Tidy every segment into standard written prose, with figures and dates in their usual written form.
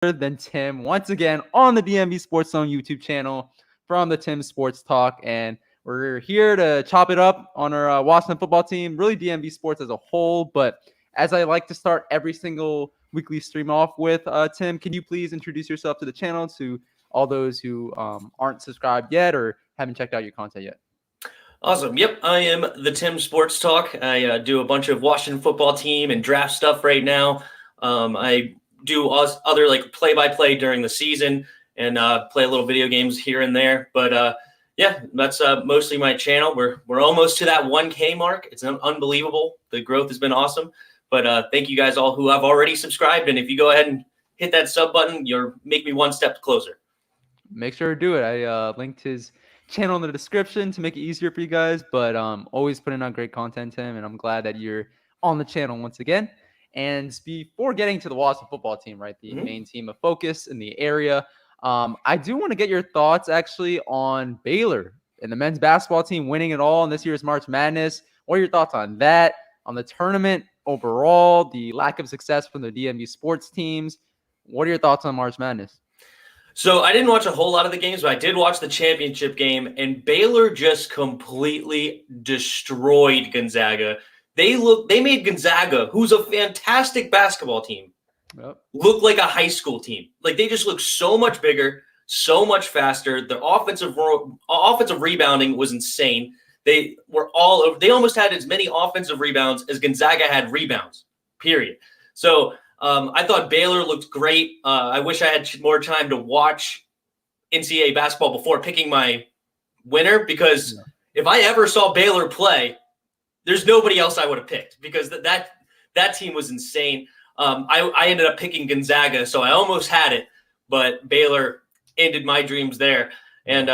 than Tim once again on the DMV Sports Zone YouTube channel from the Tim Sports Talk. And we're here to chop it up on our Washington football team, really DMV sports as a whole. But as I like to start every single weekly stream off with, Tim, can you please introduce yourself to the channel to all those who aren't subscribed yet or haven't checked out your content yet? Awesome. Yep, I am the Tim Sports Talk. I do a bunch of Washington football team and draft stuff right now. I do other like play-by-play during the season and play a little video games here and there. But yeah, that's mostly my channel. We're almost to that 1K mark. It's unbelievable. The growth has been awesome. But thank you guys all who have already subscribed. And if you go ahead and hit that sub button, you'll make me one step closer. Make sure to do it. I linked his channel in the description to make it easier for you guys, but always putting out great content, Tim, and I'm glad that you're on the channel once again. And before getting to the Washington football team, right, the main team of focus in the area, I do want to get your thoughts actually on Baylor and the men's basketball team winning it all in this year's March Madness. What are your thoughts on that, on the tournament overall, the lack of success from the DMV sports teams? What are your thoughts on March Madness? So I didn't watch a whole lot of the games, but I did watch the championship game, and Baylor just completely destroyed Gonzaga. They made Gonzaga, who's a fantastic basketball team, look like a high school team. Like they just look so much bigger, so much faster. The offensive rebounding was insane. They almost had as many offensive rebounds as Gonzaga had rebounds. Period. So I thought Baylor looked great. I wish I had more time to watch NCAA basketball before picking my winner, because if I ever saw Baylor play, there's nobody else I would have picked, because that team was insane. I ended up picking Gonzaga, so I almost had it, but Baylor ended my dreams there. And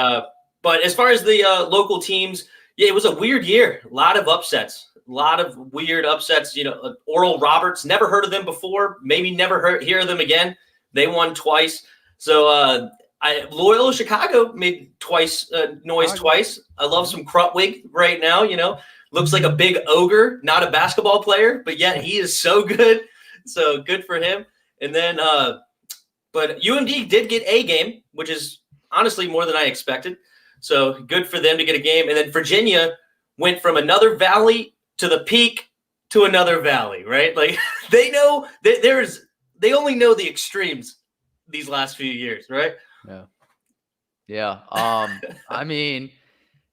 but as far as the local teams, yeah, it was a weird year. A lot of upsets. A lot of weird upsets. You know, Oral Roberts, never heard of them before. Maybe never hear of them again. They won twice. So Loyola Chicago made noise twice. I love some Krutwig right now. You know, looks like a big ogre, not a basketball player, but yet he is so good. So good for him. And then, but UMD did get a game, which is honestly more than I expected. So good for them to get a game. And then Virginia went from another valley to the peak to another valley, right? Like they know that they only know the extremes these last few years, right? Yeah. I mean,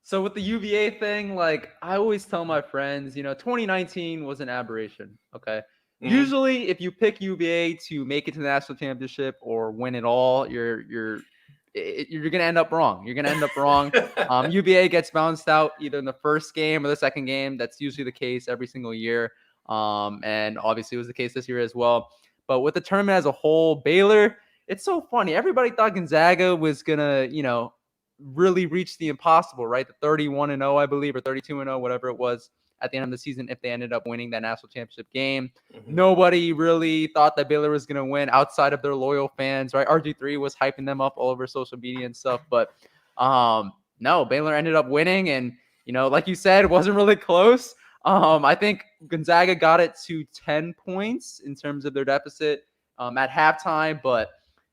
so with the UVA thing, like I always tell my friends, 2019 was an aberration. Okay. Mm-hmm. Usually if you pick UVA to make it to the national championship or win it all, you're going to end up wrong. You're going to end up wrong. UVA gets bounced out either in the first game or the second game. That's usually the case every single year. And obviously it was the case this year as well. But with the tournament as a whole, Baylor, it's so funny. Everybody thought Gonzaga was going to, really reach the impossible, right? The 31-0, I believe, or 32-0, whatever it was at the end of the season, if they ended up winning that national championship game. Mm-hmm. Nobody really thought that Baylor was going to win outside of their loyal fans, right? RG3 was hyping them up all over social media and stuff. But no, Baylor ended up winning. And, like you said, it wasn't really close. I think Gonzaga got it to 10 points in terms of their deficit at halftime. But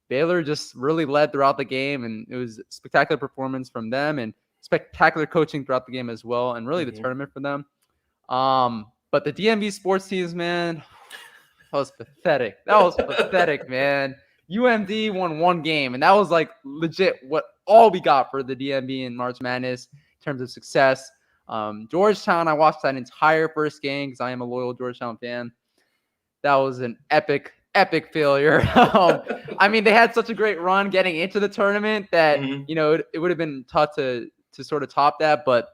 Baylor just really led throughout the game. And it was a spectacular performance from them and spectacular coaching throughout the game as well. And really the tournament for them. But the DMV sports teams, man, that was pathetic. Man. UMD won one game, and that was like legit what all we got for the DMV in March Madness in terms of success. Georgetown, I watched that entire first game because I am a loyal Georgetown fan. That was an epic failure. I mean, they had such a great run getting into the tournament that, it would have been tough to sort of top that, but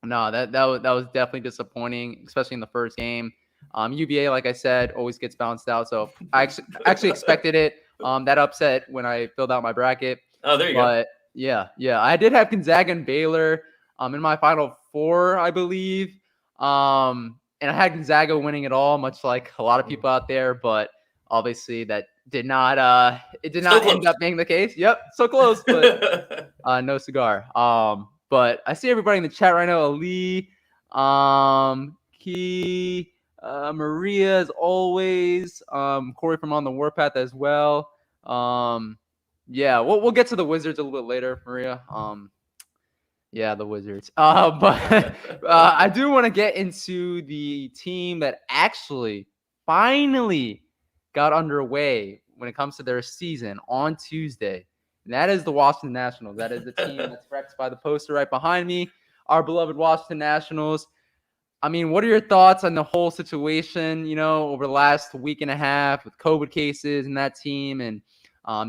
no, that was definitely disappointing, especially in the first game. UVA, like I said, always gets bounced out. So I actually expected it, that upset when I filled out my bracket. Oh, there you go. Yeah. I did have Gonzaga and Baylor in my Final Four, I believe. And I had Gonzaga winning it all, much like a lot of people out there. But obviously that did not end up being the case. Yep, so close, but no cigar. But I see everybody in the chat right now. Ali, Key, Maria, as always. Corey from On the Warpath as well. Yeah, we'll get to the Wizards a little bit later, Maria. Yeah, the Wizards. But I do want to get into the team that actually finally got underway when it comes to their season on Tuesday. And that is the Washington Nationals. That is the team that's represented by the poster right behind me, our beloved Washington Nationals. I mean, what are your thoughts on the whole situation, over the last week and a half with COVID cases and that team and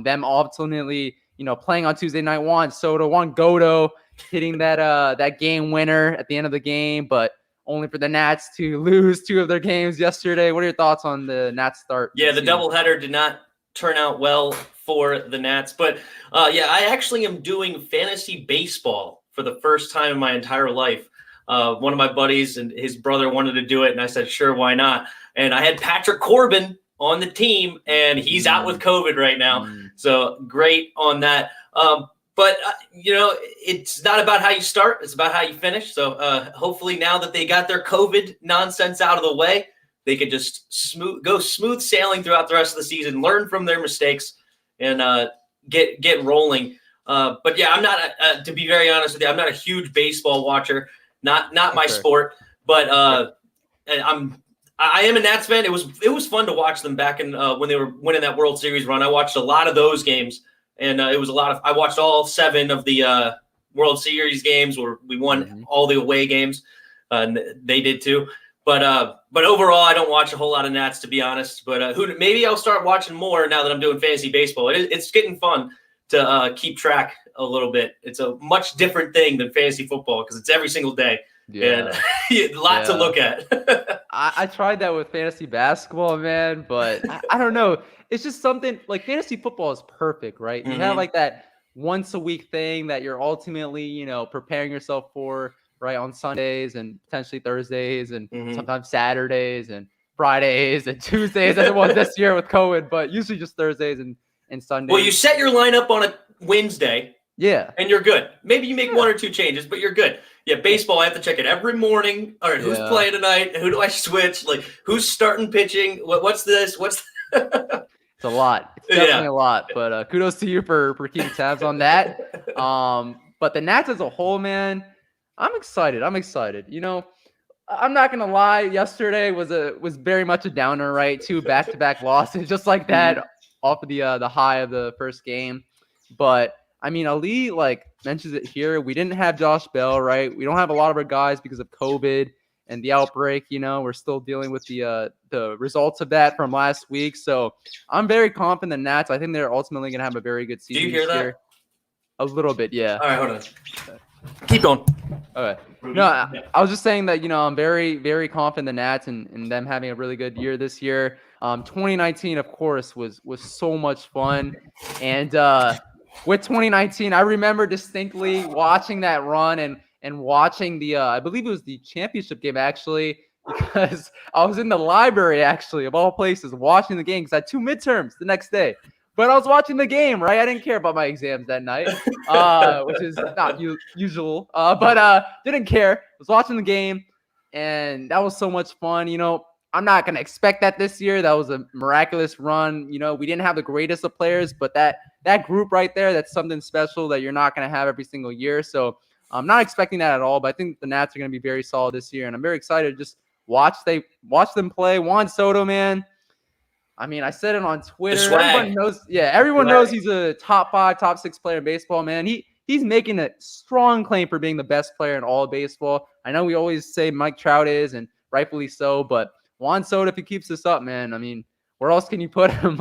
them ultimately, playing on Tuesday night, Juan Goto hitting that game winner at the end of the game, but only for the Nats to lose 2 of their games yesterday. What are your thoughts on the Nats start? Yeah, the doubleheader did not turn out well for the Nats. But, I actually am doing fantasy baseball for the first time in my entire life. One of my buddies and his brother wanted to do it, and I said, sure, why not? And I had Patrick Corbin on the team, and he's out with COVID right now. So great on that. But it's not about how you start. It's about how you finish. So hopefully now that they got their COVID nonsense out of the way, they could just go smooth sailing throughout the rest of the season, learn from their mistakes, and get rolling. But yeah, I'm not, to be very honest with you, I'm not a huge baseball watcher. Not my sport, but I am a Nats fan. It was fun to watch them back in when they were winning that World Series run. I watched a lot of those games, and it was I watched all 7 of the World Series games where we won all the away games, and they did too. But overall, I don't watch a whole lot of Nats, to be honest. But maybe I'll start watching more now that I'm doing fantasy baseball. It's getting fun to keep track a little bit. It's a much different thing than fantasy football because it's every single day. And a lot to look at. I tried that with fantasy basketball, man, but I don't know. It's just something like fantasy football is perfect, right? You have like that once a week thing that you're ultimately, preparing yourself for, right, on Sundays and potentially Thursdays and sometimes Saturdays and Fridays and Tuesdays as it was this year with COVID, but usually just Thursdays and Sundays. Well, you set your lineup on a Wednesday. Yeah. And you're good. Maybe you make 1 or 2 changes, but you're good. Yeah, baseball, I have to check it every morning. All right, who's playing tonight? Who do I switch? Like, who's starting pitching? What's this? It's a lot. It's definitely a lot. But kudos to you for keeping tabs on that. But the Nats as a whole, man, I'm excited. I'm not gonna lie. Yesterday was very much a downer, right? 2 back-to-back losses, just like that, off of the high of the first game. But I mean, Ali mentions it here. We didn't have Josh Bell, right? We don't have a lot of our guys because of COVID and the outbreak. We're still dealing with the results of that from last week. So I'm very confident in the Nats. I think they're ultimately gonna have a very good season. Do you hear that? Year. A little bit, yeah. All right, hold on. Keep going. Okay. No, I was just saying that, I'm very, very confident in the Nats and them having a really good year this year. 2019, of course, was so much fun. And with 2019, I remember distinctly watching that run and watching the, I believe it was the championship game, actually, because I was in the library, actually, of all places, watching the game because I had 2 midterms the next day. But I was watching the game, right? I didn't care about my exams that night, which is not usual. But didn't care. Was watching the game, and that was so much fun. I'm not going to expect that this year. That was a miraculous run. We didn't have the greatest of players, but that group right there, that's something special that you're not going to have every single year. So I'm not expecting that at all, but I think the Nats are going to be very solid this year, and I'm very excited to just watch them play. Juan Soto, man. I mean, I said it on Twitter. Everyone knows he's a top 5, top 6 player in baseball, man. He's making a strong claim for being the best player in all of baseball. I know we always say Mike Trout is, and rightfully so, but Juan Soto, if he keeps this up, man, I mean, where else can you put him?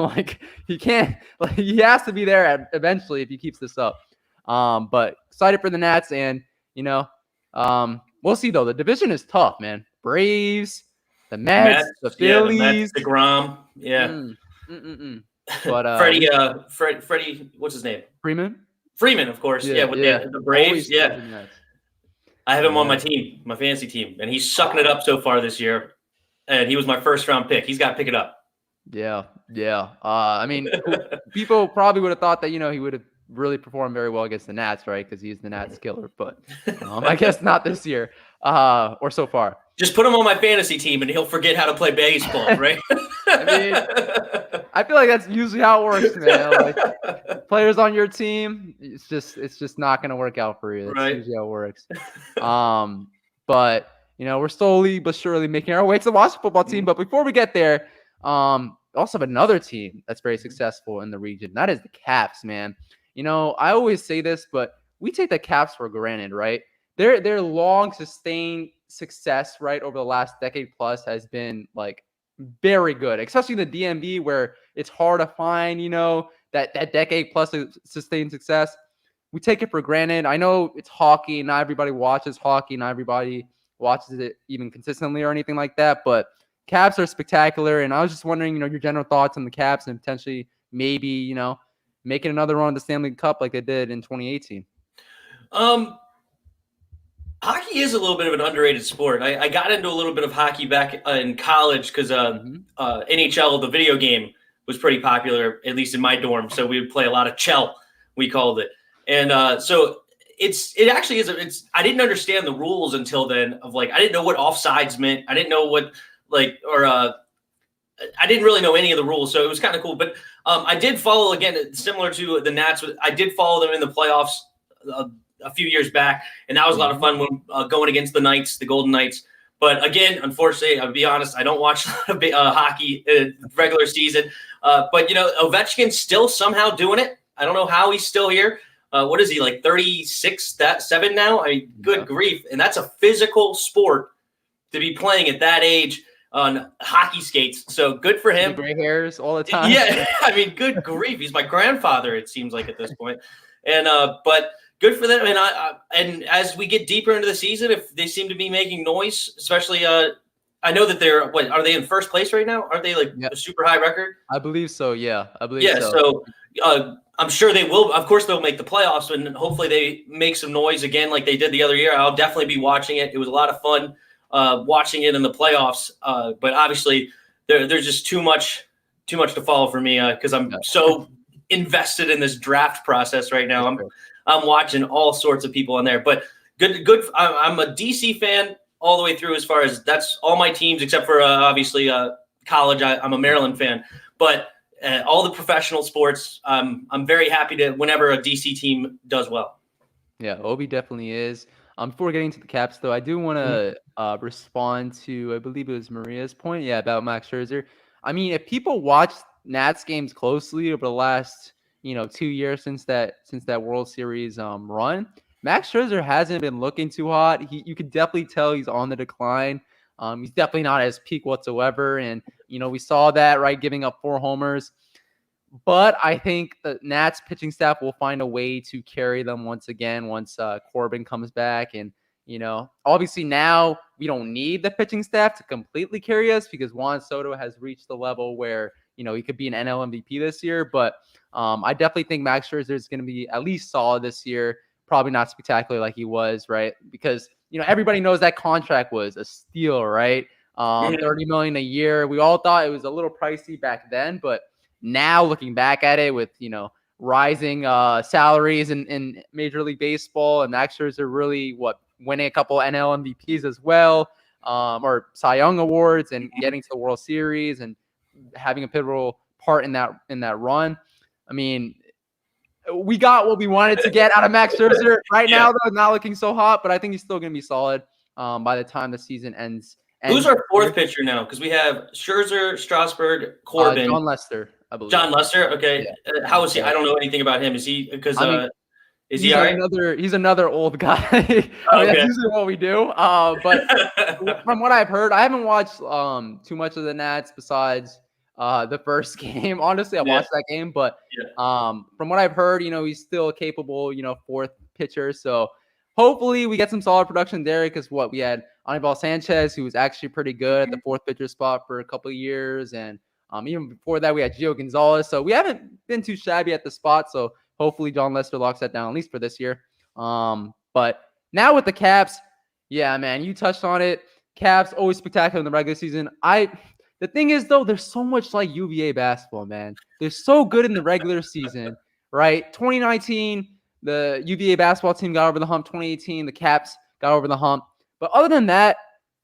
He can't. He has to be there eventually if he keeps this up. But excited for the Nats, and we'll see though. The division is tough, man. Braves, the Mets, the Phillies, the Mets, DeGrom, But Freddie, what's his name? Freeman, of course. With the Braves. I have him on my team, my fantasy team, and he's sucking it up so far this year. And he was my first round pick. He's got to pick it up. Yeah. I mean, people probably would have thought that, he would have really performed very well against the Nats, right? Because he's the Nats killer. But I guess not this year or so far. Just put him on my fantasy team and he'll forget how to play baseball, right? I feel like that's usually how it works, man. Like players on your team, it's just not gonna work out for you. That's Right. usually how it works. But we're slowly but surely making our way to the Washington football team. But before we get there, we also have another team that's very successful in the region. That is the Caps, man. I always say this, but we take the Caps for granted, right? Their long sustained success, right, over the last decade plus has been like very good, especially the DMV where it's hard to find, that decade plus of sustained success. We take it for granted. I know it's hockey. Not everybody watches hockey. Not everybody watches it even consistently or anything like that. But Caps are spectacular. And I was just wondering, your general thoughts on the Caps and potentially maybe, making another run of the Stanley Cup like they did in 2018. Hockey is a little bit of an underrated sport. I got into a little bit of hockey back in college because NHL, the video game, was pretty popular, at least in my dorm. So we would play a lot of Chell, we called it. And so it actually is. I didn't understand the rules until then of I didn't know what offsides meant. I didn't know what I didn't really know any of the rules. So it was kind of cool. But I did follow, again, similar to the Nats. I did follow them in the playoffs a few years back, and that was a lot of fun when going against the Knights, the Golden Knights. But again, unfortunately, I'll be honest, I don't watch hockey regular season. But Ovechkin's still somehow doing it. I don't know how he's still here. What is he, 36, 7 now? I mean, good grief! And that's a physical sport to be playing at that age on hockey skates. So good for him. The gray hairs all the time. Yeah, I mean, good grief! He's my grandfather. It seems like at this point. And but. Good for them, and as we get deeper into the season, if they seem to be making noise, especially, I know that they're are they in first place right now? Aren't they a super high record? I believe so. Yeah, I believe so. So I'm sure they will. Of course, they'll make the playoffs, and hopefully they make some noise again like they did the other year. I'll definitely be watching it. It was a lot of fun watching it in the playoffs, but obviously there's just too much to follow for me because I'm so invested in this draft process right now. I'm watching all sorts of people on there, but good. I'm a DC fan all the way through as far as that's all my teams except for obviously college. I'm a Maryland fan, but all the professional sports, I'm very happy to whenever a DC team does well. Yeah, Obi definitely is. Before getting to the Caps, though, I do want to respond to, I believe it was Maria's point, about Max Scherzer. I mean, if people watch Nats games closely over the last 2 years since that World Series run, Max Scherzer hasn't been looking too hot. You could definitely tell he's on the decline. He's definitely not at his peak whatsoever. And, we saw that, right, giving up 4 homers. But I think the Nats pitching staff will find a way to carry them once again once Corbin comes back. And, obviously now we don't need the pitching staff to completely carry us because Juan Soto has reached the level where, he could be an NL MVP this year. But I definitely think Max Scherzer is going to be at least solid this year. Probably not spectacular like he was, right? Because, everybody knows that contract was a steal, right? $30 million a year. We all thought it was a little pricey back then, but now looking back at it with, rising salaries in Major League Baseball, and Max Scherzer really winning a couple NL MVPs as well, or Cy Young awards and getting to the World Series and having a pivotal part in that run. I mean, we got what we wanted to get out of Max Scherzer. Right now, though, not looking so hot, but I think he's still going to be solid by the time the season ends. Who's our fourth pitcher now? Because we have Scherzer, Strasburg, Corbin. John Lester, I believe. John Lester? Okay. Yeah. How is he? I don't know anything about him. Is he – because is he all right? He's another old guy. Okay. That's usually what we do. But from what I've heard, I haven't watched too much of the Nats besides the first game. Honestly, I watched that game. But from what I've heard, he's still a capable, fourth pitcher. So hopefully we get some solid production there because we had Anibal Sanchez, who was actually pretty good at the fourth pitcher spot for a couple of years. And even before that, we had Gio Gonzalez. So we haven't been too shabby at the spot. So hopefully John Lester locks that down, at least for this year. But now with the Caps, yeah, man, you touched on it. Caps, always spectacular in the regular season. The thing is, though, there's so much like UVA basketball, man. They're so good in the regular season, right? 2019, the UVA basketball team got over the hump. 2018, the Caps got over the hump. But other than that,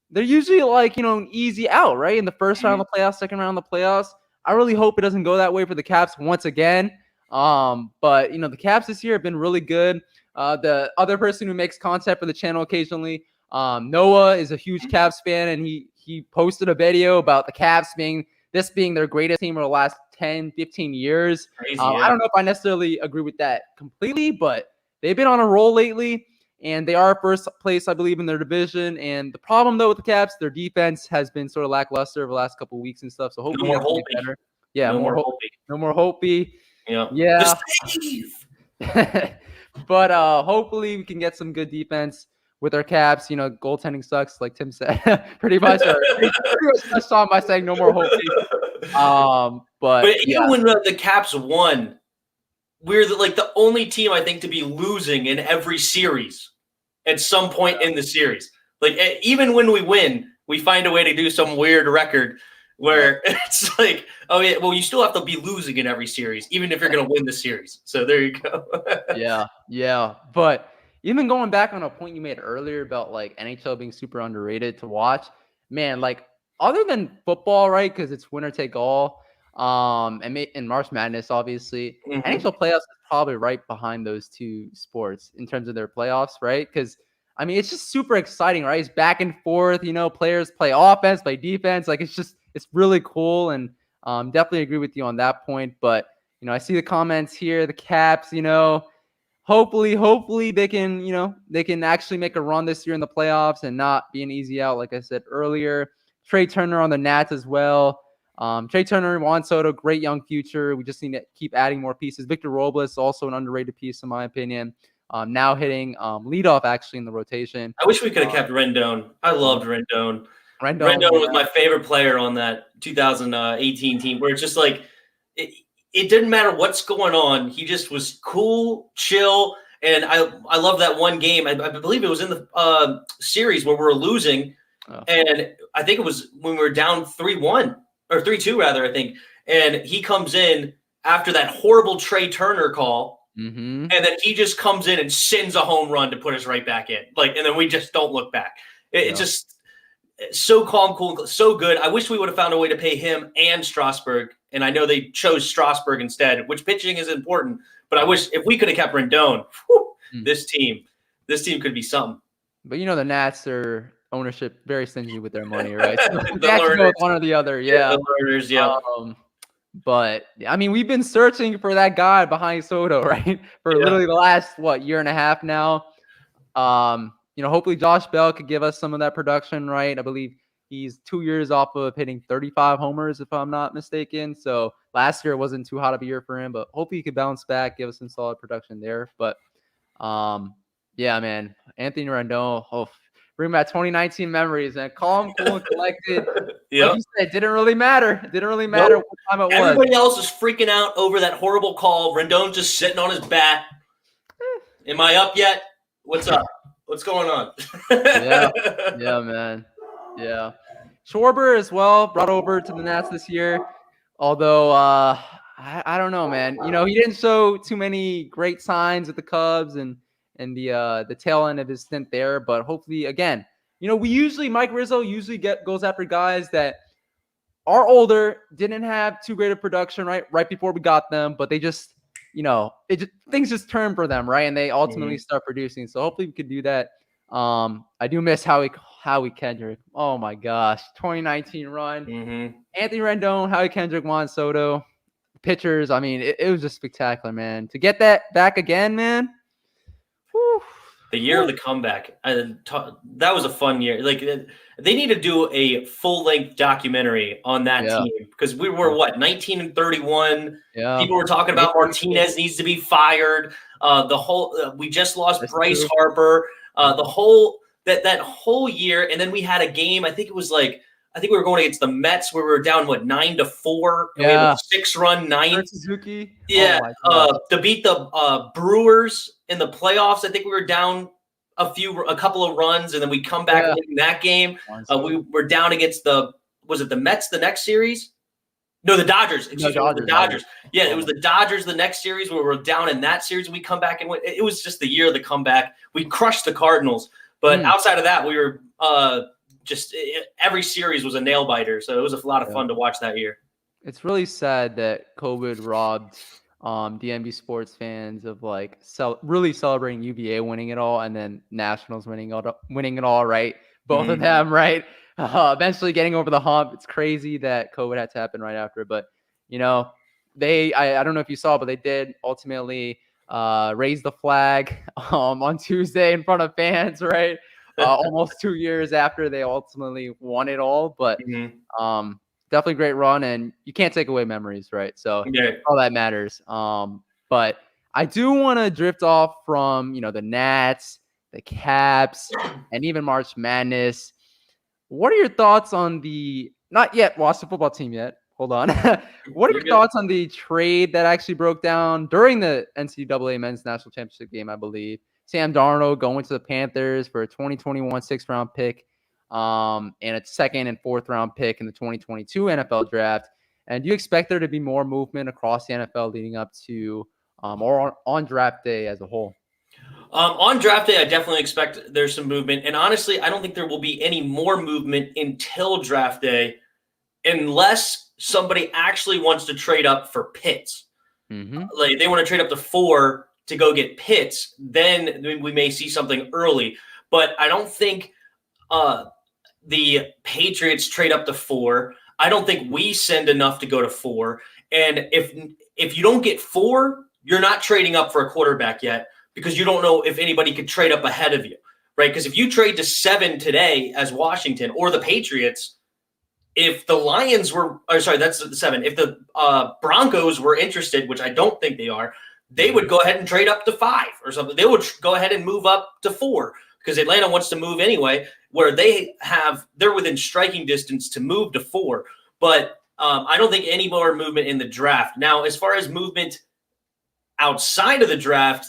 they're usually an easy out, right? In the first round of the playoffs, second round of the playoffs. I really hope it doesn't go that way for the Caps once again. But the Caps this year have been really good. The other person who makes content for the channel occasionally, Noah, is a huge Caps fan, and he posted a video about the Caps being their greatest team over the last 10, 15 years. Crazy, I don't know if I necessarily agree with that completely, but they've been on a roll lately, and they are first place, I believe, in their division. And the problem, though, with the Caps, their defense has been sort of lackluster over the last couple of weeks and stuff. So hopefully no more they get Holtby. better. Yeah, no more Holtby. Holtby. No more Holtby. Yeah. Yeah. The save! But hopefully we can get some good defense with our Caps. Goaltending sucks, like Tim said, pretty much. Pretty much touched on by saying no more Holtby. But even when the Caps won, we're the only team, I think, to be losing in every series at some point in the series. Like, even when we win, we find a way to do some weird record where it's like, oh yeah, well, you still have to be losing in every series, even if you're going to win the series. So there you go. Yeah. But even going back on a point you made earlier about like NHL being super underrated to watch, man, like other than football, right? Because it's winner take all, and March Madness, obviously, NHL playoffs is probably right behind those two sports in terms of their playoffs, right? Because I mean, it's just super exciting, right? It's back and forth. Players play offense, play defense. Like it's really cool, and definitely agree with you on that point. But I see the comments here, the Caps. Hopefully they can actually make a run this year in the playoffs and not be an easy out, like I said earlier. Trey Turner on the Nats as well. Trey Turner, Juan Soto, great young future. We just need to keep adding more pieces. Victor Robles, also an underrated piece in my opinion. Now hitting leadoff actually in the rotation. I wish we could have kept Rendon. I loved Rendon. Rendon was my favorite player on that 2018 team, where it's just like it didn't matter what's going on. He just was cool, chill, and I love that one game. I believe it was in the series where we were losing, and I think it was when we were down 3-1 or 3-2 rather. I think, and he comes in after that horrible Trey Turner call. And then he just comes in and sends a home run to put us right back in. And then we just don't look back. It's just so calm, cool, so good. I wish we would have found a way to pay him and Strasburg. And I know they chose Strasburg instead, which pitching is important. But I wish if we could have kept Rendon, this team could be something. But the Nats are ownership very stingy with their money, right? So they have to go with one or the other. Yeah. The learners, yeah. But I mean, we've been searching for that guy behind Soto, right? For literally the last year and a half now. Hopefully Josh Bell could give us some of that production, right? I believe he's 2 years off of hitting 35 homers, if I'm not mistaken. So last year wasn't too hot of a year for him, but hopefully he could bounce back, give us some solid production there. But yeah, man, Anthony Rendon, bring back 2019 memories, and calm, cool, and collected. Like you said, didn't really matter. Didn't really matter what time it was. Everybody else is freaking out over that horrible call. Rendon's just sitting on his bat. Am I up yet? What's up? What's going on? Yeah, man. Yeah. Schwarber as well, brought over to the Nats this year. Although I don't know, man. He didn't show too many great signs with the Cubs and the tail end of his stint there. But hopefully, again, Mike Rizzo usually goes after guys that are older, didn't have too great of production right before we got them, but they just, things just turn for them, right? And they ultimately start producing. So hopefully we could do that. I do miss Howie Kendrick. Oh my gosh, 2019 run. Anthony Rendon, Howie Kendrick, Juan Soto, pitchers. I mean, it was just spectacular, man. To get that back again, man. Whew. The year of the comeback. That was a fun year. They need to do a full-length documentary on that team, because we were 19-31. Yeah. People were talking about Martinez needs to be fired. We just lost Bryce Harper. The whole that whole year, and then we had a game. I think we were going against the Mets where we were down 9-4. And we had a 6-run ninth. Suzuki. Yeah, to beat the Brewers in the playoffs. I think we were down a couple of runs, and then we come back in that game. We were down against the Mets the next series? No, the Dodgers. The Dodgers. Yeah, it was the Dodgers the next series where we were down in that series. We come back and win. It was just the year of the comeback. We crushed the Cardinals, but outside of that, we were just every series was a nail biter. So it was a lot of fun to watch that year. It's really sad that COVID robbed DMV sports fans of like really celebrating UVA winning it all, and then Nationals winning it all, right? Both of them, right? Eventually getting over the hump. It's crazy that COVID had to happen right after, but you know, I don't know if you saw, but they did ultimately raise the flag on Tuesday in front of fans, right? Almost 2 years after they ultimately won it all, but definitely great run, and you can't take away memories, right? So Yeah. all that matters. But I do want to drift off from the Nats, the Caps, and even March Madness. What are your thoughts on the not yet Washington football team yet? Hold on. What are your thoughts on the trade that actually broke down during the NCAA Men's National Championship game, I believe? Sam Darnold going to the Panthers for a 2021 sixth-round pick, and a second and fourth-round pick in the 2022 NFL draft. And do you expect there to be more movement across the NFL leading up to or on draft day as a whole? On draft day, I definitely expect there's some movement. And honestly, I don't think there will be any more movement until draft day unless somebody actually wants to trade up for Pitts. Like they want to trade up to 4 to go get Pitts, then we may see something early. But I don't think the Patriots trade up to 4. I don't think we send enough to go to 4. And if you don't get 4, you're not trading up for a quarterback yet, because you don't know if anybody could trade up ahead of you, right? Because if you trade to 7 today as Washington or the Patriots, if the Lions were, that's the 7. If the Broncos were interested, which I don't think they are, they would go ahead and trade up to 5 or something. They would go ahead and move up to 4 because Atlanta wants to move anyway, where they're within striking distance to move to 4. But I don't think any more movement in the draft. Now, as far as movement outside of the draft,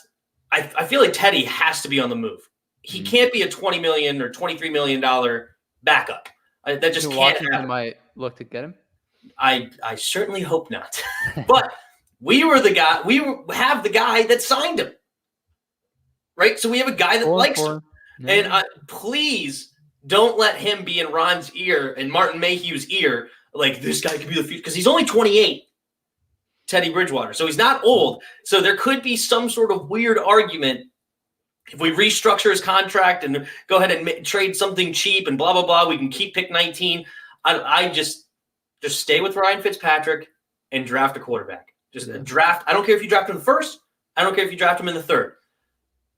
I feel like Teddy has to be on the move. He can't be a $20 million or $23 million backup. That just can't Washington happen. might look to get him. I certainly hope not. But we have the guy that signed him, right? So we have a guy that likes him. And please don't let him be in Ron's ear and Martin Mayhew's ear, like this guy could be the future, because he's only 28. Teddy Bridgewater. So he's not old. So there could be some sort of weird argument if we restructure his contract and go ahead and trade something cheap and blah, blah, blah. We can keep pick 19. I just stay with Ryan Fitzpatrick and draft a quarterback. Just draft. I don't care if you draft him first. I don't care if you draft him in the third.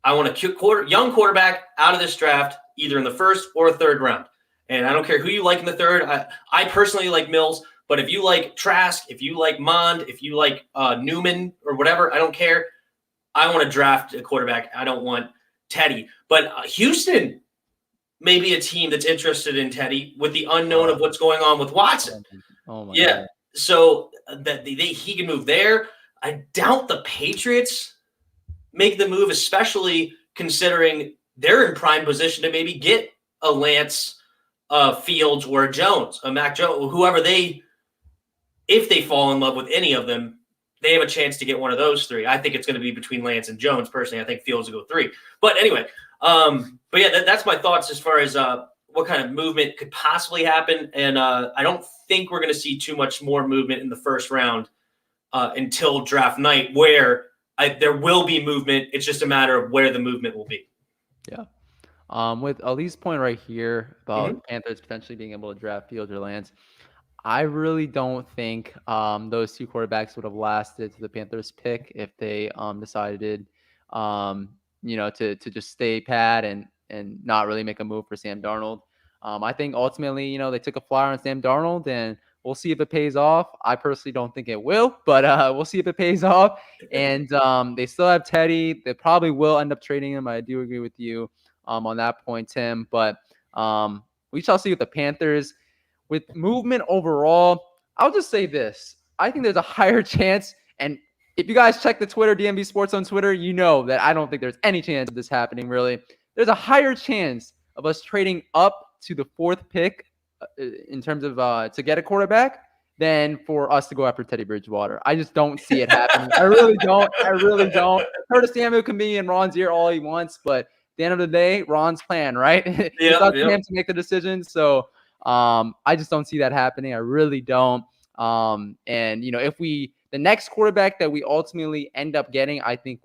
I want a young quarterback out of this draft, either in the first or third round. And I don't care who you like in the third. I personally like Mills. But if you like Trask, if you like Mond, if you like Newman or whatever, I don't care. I want to draft a quarterback. I don't want Teddy. But Houston may be a team that's interested in Teddy with the unknown of what's going on with Watson. Oh my yeah. God. So that he can move there. I doubt the Patriots make the move, especially considering they're in prime position to maybe get a Lance Fields or a Jones, a Mac Jones, whoever if they fall in love with any of them, they have a chance to get one of those 3. I think it's going to be between Lance and Jones. Personally, I think Fields will go 3. But anyway, but yeah, that's my thoughts as far as what kind of movement could possibly happen. And I don't think we're going to see too much more movement in the first round until draft night, where there will be movement. It's just a matter of where the movement will be. Yeah. With Ali's point right here about Panthers potentially being able to draft Fields or Lance, I really don't think those 2 quarterbacks would have lasted to the Panthers pick if they decided, to just stay pat and not really make a move for Sam Darnold. I think ultimately, they took a flyer on Sam Darnold, and we'll see if it pays off. I personally don't think it will, but we'll see if it pays off. And they still have Teddy. They probably will end up trading him. I do agree with you on that point, Tim. But we shall see with the Panthers. With movement overall, I'll just say this. I think there's a higher chance, and if you guys check the Twitter, DMV Sports on Twitter, you know that I don't think there's any chance of this happening, really. There's a higher chance of us trading up to the 4th pick in terms of to get a quarterback than for us to go after Teddy Bridgewater. I just don't see it happening. I really don't. Curtis Samuel can be in Ron's ear all he wants, but at the end of the day, Ron's plan, right? It's up to him to make the decision. So I just don't see that happening. I really don't. And if the next quarterback that we ultimately end up getting, I think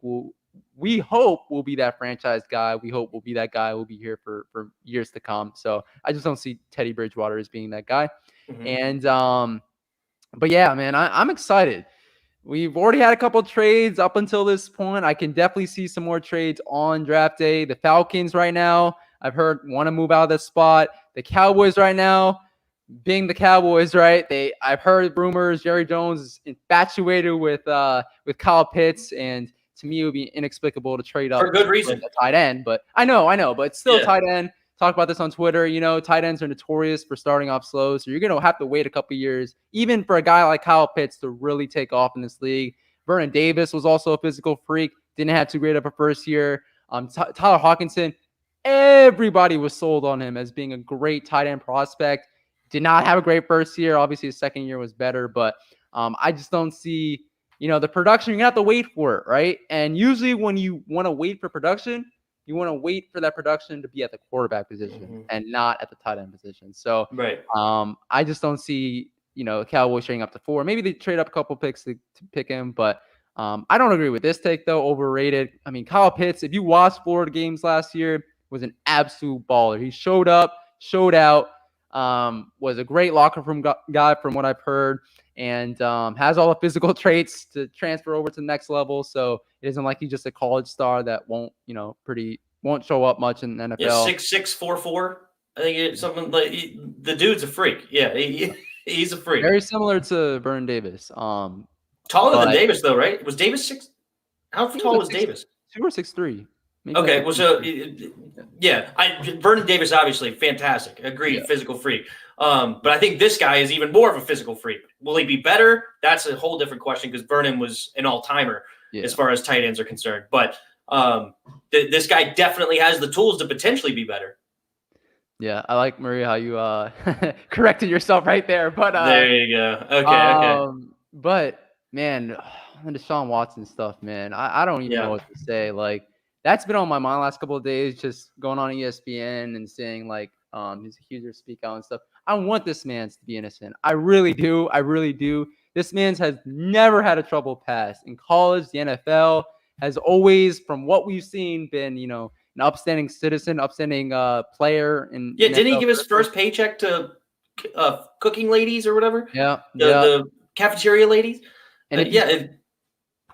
we hope will be that franchise guy. We hope will be that guy who will be here for years to come. So I just don't see Teddy Bridgewater as being that guy. And but yeah, man, I'm excited. We've already had a couple trades up until this point. I can definitely see some more trades on draft day. The Falcons right now, I've heard, want to move out of this spot. The Cowboys right now, being the Cowboys, right? I've heard rumors Jerry Jones is infatuated with Kyle Pitts, and to me, it would be inexplicable to trade up for good reason. A tight end. But I know, but it's still tight end. Talk about this on Twitter. Tight ends are notorious for starting off slow, so you're gonna have to wait a couple years, even for a guy like Kyle Pitts to really take off in this league. Vernon Davis was also a physical freak. Didn't have too great of a first year. Tyler Hawkinson, everybody was sold on him as being a great tight end prospect. Did not have a great first year. Obviously, his second year was better, but I just don't see, the production. You're going to have to wait for it, right? And usually when you want to wait for production, you want to wait for that production to be at the quarterback position and not at the tight end position. So I just don't see, Cowboys trading up to 4. Maybe they trade up a couple picks to pick him, but I don't agree with this take, though. Overrated. I mean, Kyle Pitts, if you watched Florida games last year, was an absolute baller. He showed up, showed out. Was a great locker room guy from what I've heard, and has all the physical traits to transfer over to the next level. So it isn't like he's just a college star that won't show up much in the NFL. Yeah, 6'6", 4'4". I think it's something like the dude's a freak. Yeah, he's a freak. Very similar to Vernon Davis. Taller than Davis though, right? Was Davis 6? How tall was Davis? 2 or 6'3". Okay, well, so yeah, Vernon Davis obviously fantastic. Agreed, physical freak. But I think this guy is even more of a physical freak. Will he be better? That's a whole different question because Vernon was an all-timer as far as tight ends are concerned. But this guy definitely has the tools to potentially be better. Yeah, I like, Maria, how you corrected yourself right there. But there you go. Okay. But man, the Deshaun Watson stuff, man, I don't even know what to say. Like, that's been on my mind the last couple of days, just going on ESPN and seeing like his accuser speak out and stuff. I want this man to be innocent. I really do. I really do. This man has never had a troubled past in college. The NFL has always, from what we've seen, been an upstanding citizen, upstanding player. And didn't he give his first paycheck to cooking ladies or whatever? The cafeteria ladies. And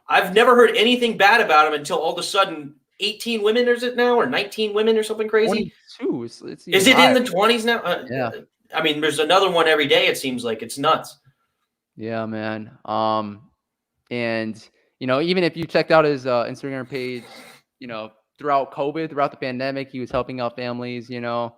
I've never heard anything bad about him until all of a sudden 18 women, is it now, or 19 women or something crazy? 22. Is it in the 20s now? I mean, there's another one every day. It seems like it's nuts. Yeah, man. And even if you checked out his Instagram page, throughout COVID, throughout the pandemic, he was helping out families, deal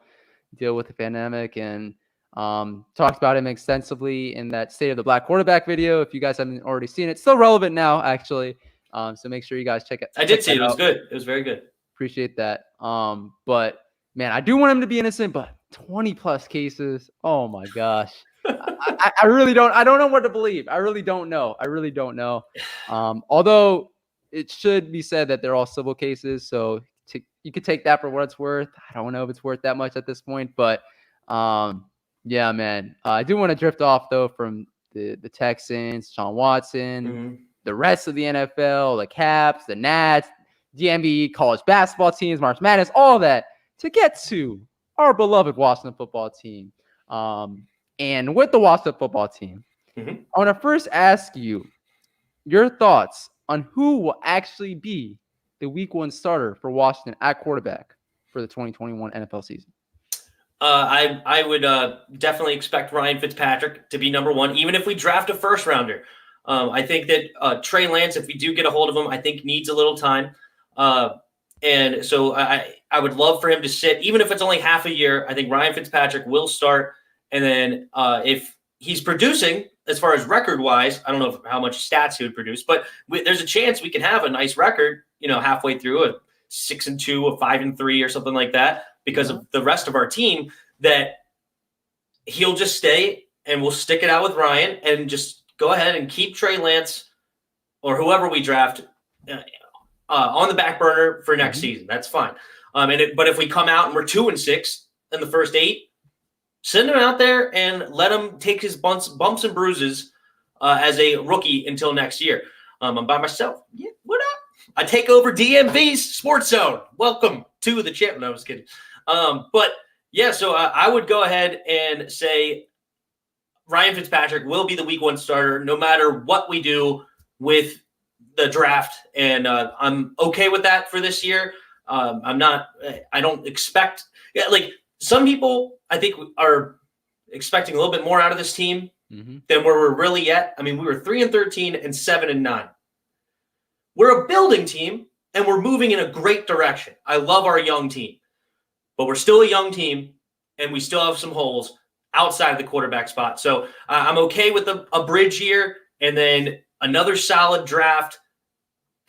with the pandemic, and talked about him extensively in that State of the Black Quarterback video. If you guys haven't already seen it, still relevant now, actually. So make sure you guys check it. I did see it. It was good. It was very good. Appreciate that. But man, I do want him to be innocent, but 20 plus cases. Oh my gosh. I really don't. I don't know what to believe. I really don't know. Although it should be said that they're all civil cases, so you could take that for what it's worth. I don't know if it's worth that much at this point, but yeah, man. I do want to drift off though from the Texans, Sean Watson, the rest of the NFL, the Caps, the Nats, DMV, college basketball teams, March Madness, all that, to get to our beloved Washington football team. And with the Washington football team, I want to first ask you your thoughts on who will actually be the week 1 starter for Washington at quarterback for the 2021 NFL season. I would definitely expect Ryan Fitzpatrick to be number 1, even if we draft a first rounder. I think that Trey Lance, if we do get a hold of him, I think needs a little time. And so I would love for him to sit, even if it's only half a year. I think Ryan Fitzpatrick will start. And then if he's producing, as far as record-wise, I don't know how much stats he would produce, but there's a chance we can have a nice record, halfway through, a 6-2, a 5-3 or something like that, because of the rest of our team, that he'll just stay and we'll stick it out with Ryan and just go ahead and keep Trey Lance or whoever we draft on the back burner for next season. That's fine. But if we come out and we're 2-6 in the first 8, Send him out there and let him take his bumps and bruises as a rookie until next year. I'm by myself. Yeah, what up? I take over DMV's Sports Zone. Welcome to the champ. No, I was kidding. But yeah, so I would go ahead and say Ryan Fitzpatrick will be the week 1 starter no matter what we do with the draft. And I'm okay with that for this year. I don't expect, like some people I think are expecting a little bit more out of this team than where we're really at. I mean, we were 3-13 and 7-9. We're a building team and we're moving in a great direction. I love our young team, but we're still a young team and we still have some holes outside of the quarterback spot. So I'm okay with a bridge year and then another solid draft,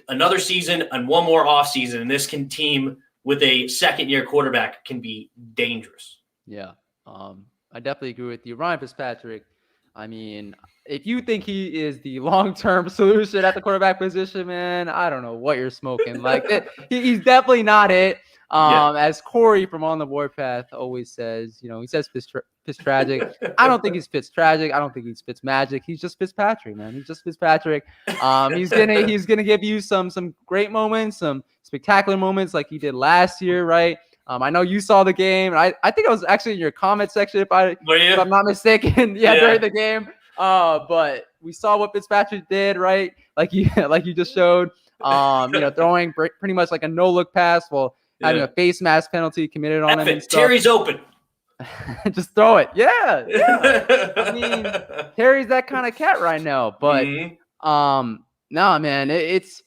another season, and one more offseason. And this team with a second-year quarterback can be dangerous. Yeah, I definitely agree with you. Ryan Fitzpatrick, I mean, if you think he is the long-term solution at the quarterback position, man, I don't know what you're smoking. Like, he's definitely not it. As Corey from On the Warpath always says, he says Fitztragic. I don't think he's Fitztragic. I don't think he's Fitzmagic. He's just Fitzpatrick, man. He's just Fitzpatrick. He's gonna give you some great moments, some spectacular moments like he did last year, right? I know you saw the game. I think I was actually in your comment section if I'm not mistaken. During the game. But we saw what Fitzpatrick did, right? Like you just showed. Throwing pretty much like a no-look pass while having a face mask penalty committed on him. Terry's open. Just throw it. Yeah. I mean, Terry's that kind of cat right now. But no, man, it's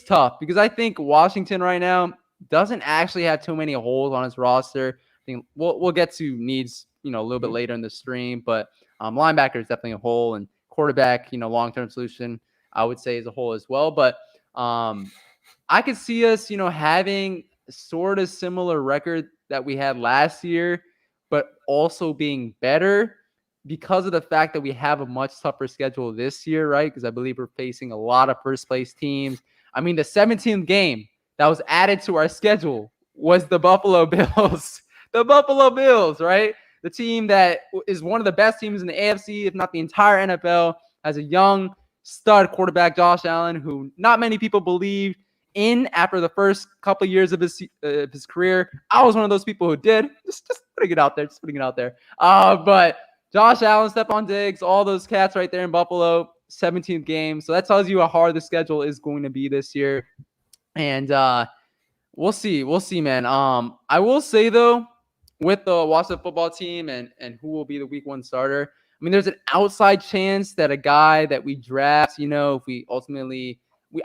tough because I think Washington right now doesn't actually have too many holes on his roster. I think we'll get to needs a little bit later in the stream, but linebacker is definitely a hole, and quarterback, long-term solution I would say is a whole as well. But I could see us, having sort of similar record that we had last year, but also being better because of the fact that we have a much tougher schedule this year, right? Because I believe we're facing a lot of first-place teams. I mean, the 17th game that was added to our schedule was the Buffalo Bills. The Buffalo Bills, right? The team that is one of the best teams in the AFC, if not the entire NFL, has a young stud quarterback, Josh Allen, who not many people believed in after the first couple of years of his career. I was one of those people who did. Just putting it out there. But Josh Allen, Stephon Diggs, all those cats right there in Buffalo, 17th game. So that tells you how hard the schedule is going to be this year. And we'll see, man. I will say though, with the Washington football team and who will be the week 1 starter, I mean, there's an outside chance that a guy that we draft, if we ultimately,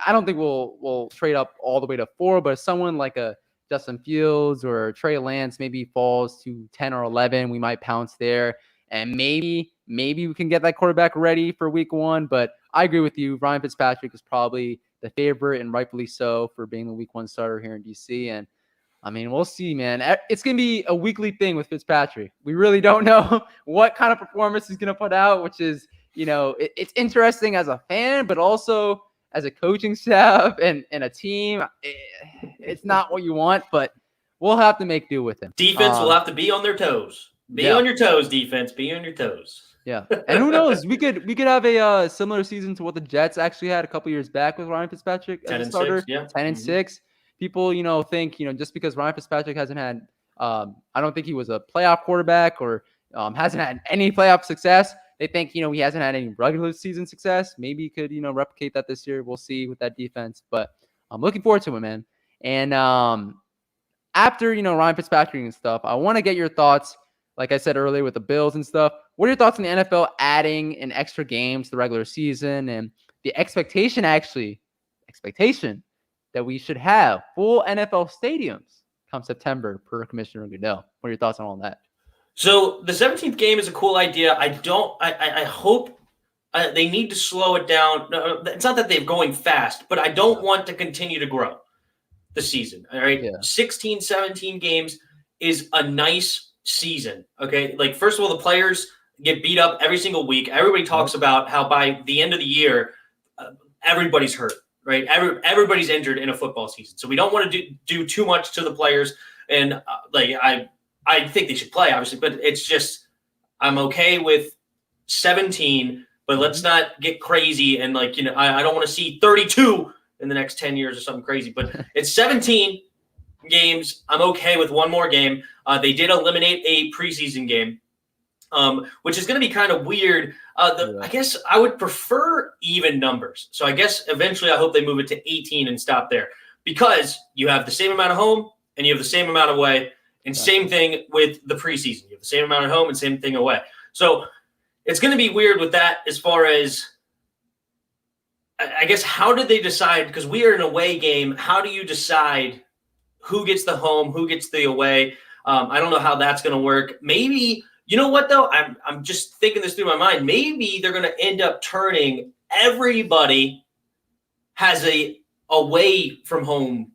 I don't think we'll trade up all the way to 4, but if someone like a Justin Fields or Trey Lance maybe falls to 10 or 11, we might pounce there. And maybe we can get that quarterback ready for week 1. But I agree with you. Ryan Fitzpatrick is probably the favorite, and rightfully so, for being the week 1 starter here in DC. And I mean, we'll see, man. It's going to be a weekly thing with Fitzpatrick. We really don't know what kind of performance he's going to put out, which is, it's interesting as a fan, but also as a coaching staff and a team. It's not what you want, but we'll have to make do with him. Defense will have to be on their toes. Be on your toes, defense. Be on your toes. Yeah. And who knows? We could have a similar season to what the Jets actually had a couple years back with Ryan Fitzpatrick as a starter. 10-6. People, think, just because Ryan Fitzpatrick hasn't had, I don't think he was a playoff quarterback or hasn't had any playoff success. They think, he hasn't had any regular season success. Maybe he could, replicate that this year. We'll see with that defense, but I'm looking forward to it, man. And after, Ryan Fitzpatrick and stuff, I want to get your thoughts. Like I said earlier with the Bills and stuff, what are your thoughts on the NFL adding an extra game to the regular season and the expectation that we should have full NFL stadiums come September per Commissioner Goodell? What are your thoughts on all that? So the 17th game is a cool idea. I hope they need to slow it down. No, it's not that they're going fast, but I don't want to continue to grow the season. All right. 16, 17 games is a nice season. Okay. Like, first of all, the players get beat up every single week. Everybody talks about how by the end of the year, everybody's hurt, right? Everybody's injured in a football season. So we don't want to do too much to the players. And I think they should play, obviously, but it's just I'm okay with 17, but let's not get crazy and like, I don't want to see 32 in the next 10 years or something crazy. But it's 17 games. I'm okay with one more game. They did eliminate a preseason game, which is going to be kind of weird. I guess I would prefer even numbers. So I guess eventually I hope they move it to 18 and stop there, because you have the same amount of home and you have the same amount of away, and same thing with the preseason. You have the same amount of home and same thing away. So it's going to be weird with that as far as, I guess, how did they decide? Because we are an away game. How do you decide who gets the home, who gets the away? I don't know how that's going to work. Maybe, you know what, though? I'm just thinking this through my mind. Maybe they're going to end up turning everybody has a away from home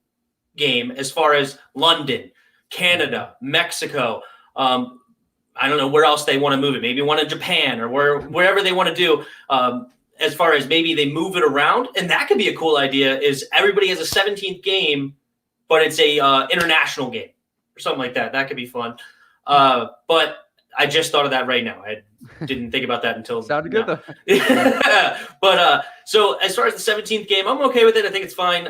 game, as far as London, Canada, Mexico. I don't know where else they want to move it. Maybe one in Japan or wherever they want to do. As far as maybe they move it around, and that could be a cool idea. Is everybody has a 17th game, but it's a international game or something like that. That could be fun. But I just thought of that right now. I didn't think about that until sounded good though. But so as far as the 17th game, I'm okay with it. I think it's fine.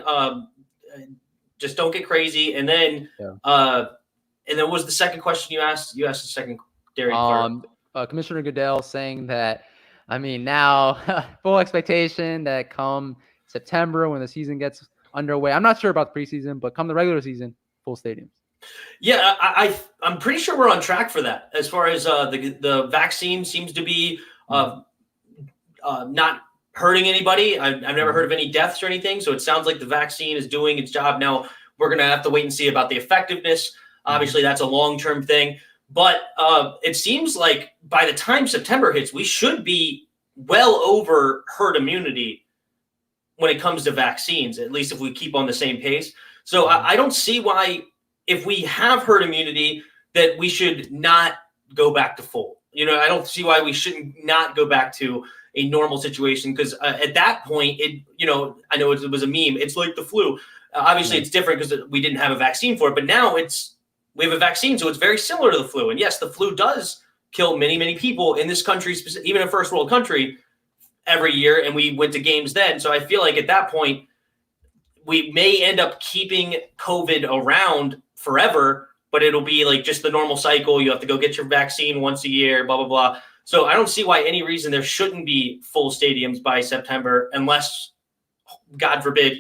Just don't get crazy. And then what was the second question you asked? You asked the secondary part. Commissioner Goodell saying that, I mean, now full expectation that come September when the season gets underway. I'm not sure about the preseason, but come the regular season, full stadiums. Yeah, I'm pretty sure we're on track for that. As far as the vaccine seems to be not hurting anybody. I've never heard of any deaths or anything. So it sounds like the vaccine is doing its job. Now we're going to have to wait and see about the effectiveness. Obviously, that's a long-term thing. But it seems like by the time September hits, we should be well over herd immunity when it comes to vaccines, at least if we keep on the same pace. So I don't see why, if we have herd immunity, that we should not go back to full. I don't see why we shouldn't not go back to a normal situation, because at that point, I know it was a meme. It's like the flu. Obviously, it's different because we didn't have a vaccine for it, but now we have a vaccine, so it's very similar to the flu. And yes, the flu does kill many, many people in this country, even a first world country, every year, and we went to games then. So I feel like at that point, we may end up keeping COVID around forever, but it'll be like just the normal cycle. You have to go get your vaccine once a year, blah, blah, blah. So I don't see why any reason there shouldn't be full stadiums by September, unless, God forbid,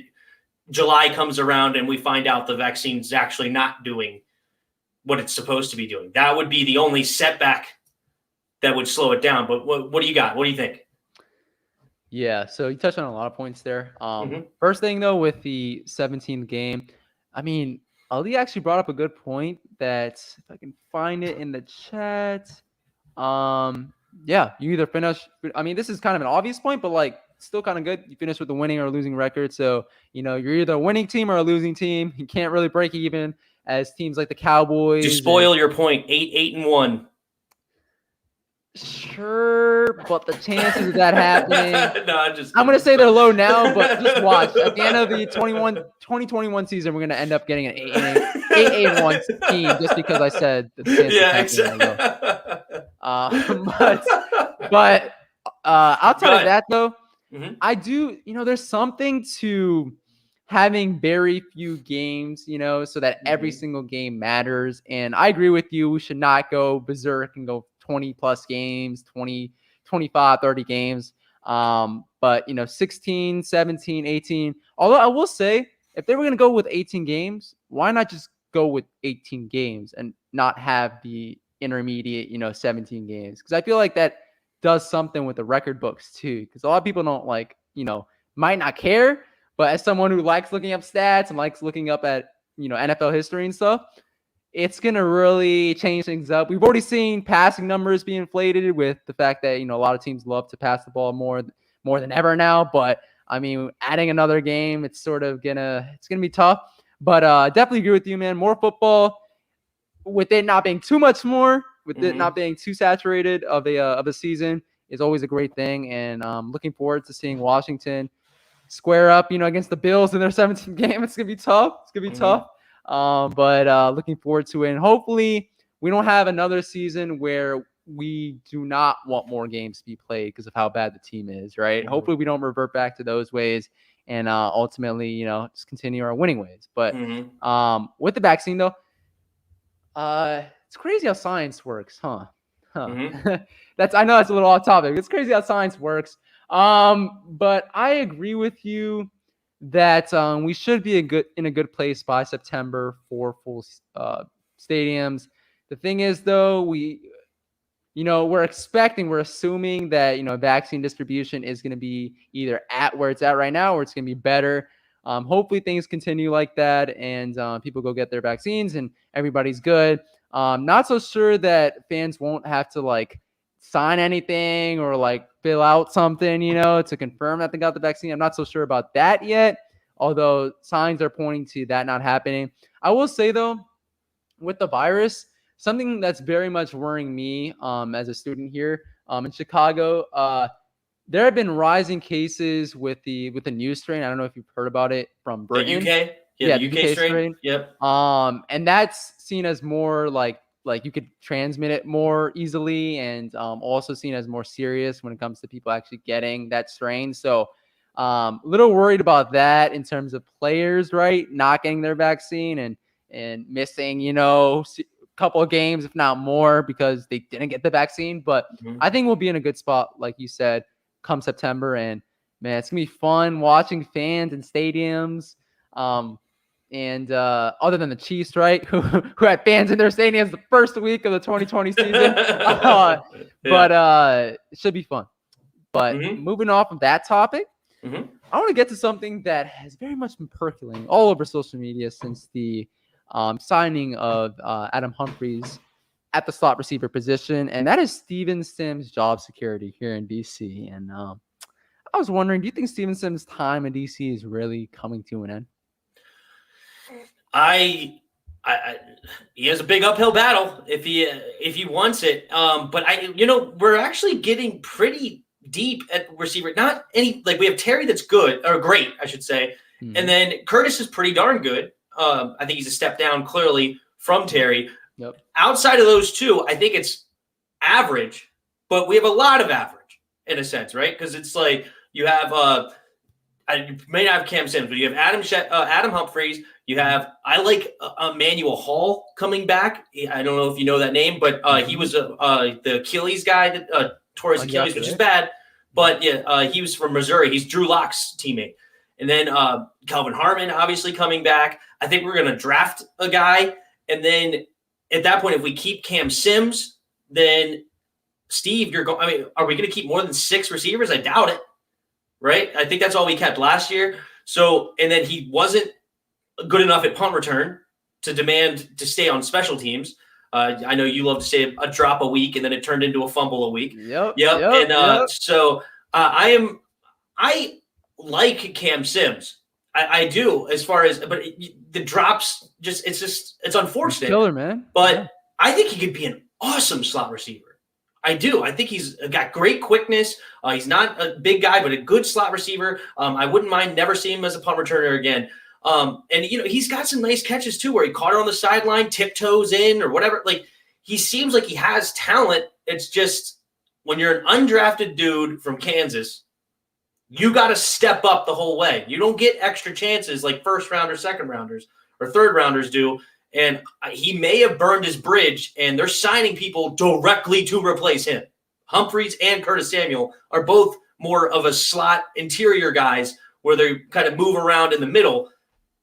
July comes around and we find out the vaccine's actually not doing what it's supposed to be doing. That would be the only setback that would slow it down. But what do you got? What do you think? Yeah, so you touched on a lot of points there. First thing, though, with the 17th game, I mean, Ali actually brought up a good point that, if I can find it in the chat, you either finish, I mean, this is kind of an obvious point, but like still kind of good. You finish with a winning or a losing record. So, you're either a winning team or a losing team. You can't really break even, as teams like the Cowboys. You spoil your point. 8-1. Sure, but the chances of that happening, no, I'm going to say they're low now, but just watch. At the end of the 2021 season, we're going to end up getting an 8-1 team, just because I said the chances of happening are low. But outside of that, though, I do, there's something to having very few games, so that every single game matters. And I agree with you. We should not go berserk and go 20 plus games, 20, 25, 30 games. But 16, 17, 18, although I will say, if they were going to go with 18 games, why not just go with 18 games and not have the intermediate, 17 games? Because I feel like that does something with the record books too. Because a lot of people don't might not care, but as someone who likes looking up stats and likes looking up at, NFL history and stuff, it's going to really change things up. We've already seen passing numbers be inflated with the fact that, a lot of teams love to pass the ball more than ever now. But I mean, adding another game, it's gonna be tough. But definitely agree with you, man. More football, with it not being too much more, with it not being too saturated of a season, is always a great thing. And looking forward to seeing Washington square up, against the Bills in their 17th game. It's gonna be tough. But looking forward to it. And hopefully we don't have another season where we do not want more games to be played because of how bad the team is, right? Mhm. Hopefully we don't revert back to those ways and ultimately, just continue our winning ways. But with the vaccine though, it's crazy how science works, huh? I know that's a little off topic. It's crazy how science works. But I agree with you that we should be in a good place by September for full stadiums. The thing is, though, we're assuming that vaccine distribution is going to be either at where it's at right now, or it's going to be better. Hopefully things continue like that, and people go get their vaccines, and everybody's good. Not so sure that fans won't have to sign anything or fill out something, to confirm that they got the vaccine. I'm not so sure about that yet, although signs are pointing to that not happening. I will say though, with the virus, something that's very much worrying me as a student here in Chicago, there have been rising cases with the new strain. I don't know if you've heard about it from Britain. The UK? Yeah, the UK strain. Yep. And that's seen as more like you could transmit it more easily, and also seen as more serious when it comes to people actually getting that strain. So a little worried about that in terms of players, right? Not getting their vaccine and missing, a couple of games, if not more, because they didn't get the vaccine. But I think we'll be in a good spot, like you said, come September. And man, it's gonna be fun watching fans in stadiums. And other than the Chiefs, right, who had fans in their stadiums the first week of the 2020 season. But it should be fun. But moving off of that topic, I want to get to something that has very much been percolating all over social media since the signing of Adam Humphries at the slot receiver position, and that is Steven Sims' job security here in DC. And I was wondering, do you think Steven Sims' time in DC is really coming to an end? He has a big uphill battle if he wants it. But we're actually getting pretty deep at receiver. Not any we have Terry that's good or great, I should say, and then Curtis is pretty darn good. I think he's a step down clearly from Terry. Yep. Outside of those two, I think it's average, but we have a lot of average in a sense, right? Because it's you have I may not have Cam Sims, but you have Adam Humphries. You have Emmanuel Hall coming back. I don't know if you know that name, but he was the Achilles guy that tore his Achilles, which is bad. But yeah, he was from Missouri. He's Drew Lock's teammate. And then Calvin Harmon obviously coming back. I think we're going to draft a guy. And then at that point, if we keep Cam Sims, then Steve, are we going to keep more than 6 receivers? I doubt it. Right? I think that's all we kept last year. So, and then he wasn't good enough at punt return to demand to stay on special teams. I know you love to say a drop a week, and then it turned into a fumble a week. Yep. So I like Cam Sims. I do, as far as, but the drops it's unfortunate. Killer, man. But I think he could be an awesome slot receiver. I do. I think he's got great quickness. He's not a big guy, but a good slot receiver. I wouldn't mind never seeing him as a punt returner again. And he's got some nice catches too, where he caught her on the sideline, tiptoes in or whatever. He seems like he has talent. It's just when you're an undrafted dude from Kansas, you got to step up the whole way. You don't get extra chances like first round or second rounders or third rounders do. And he may have burned his bridge, and they're signing people directly to replace him. Humphries and Curtis Samuel are both more of a slot interior guys where they kind of move around in the middle.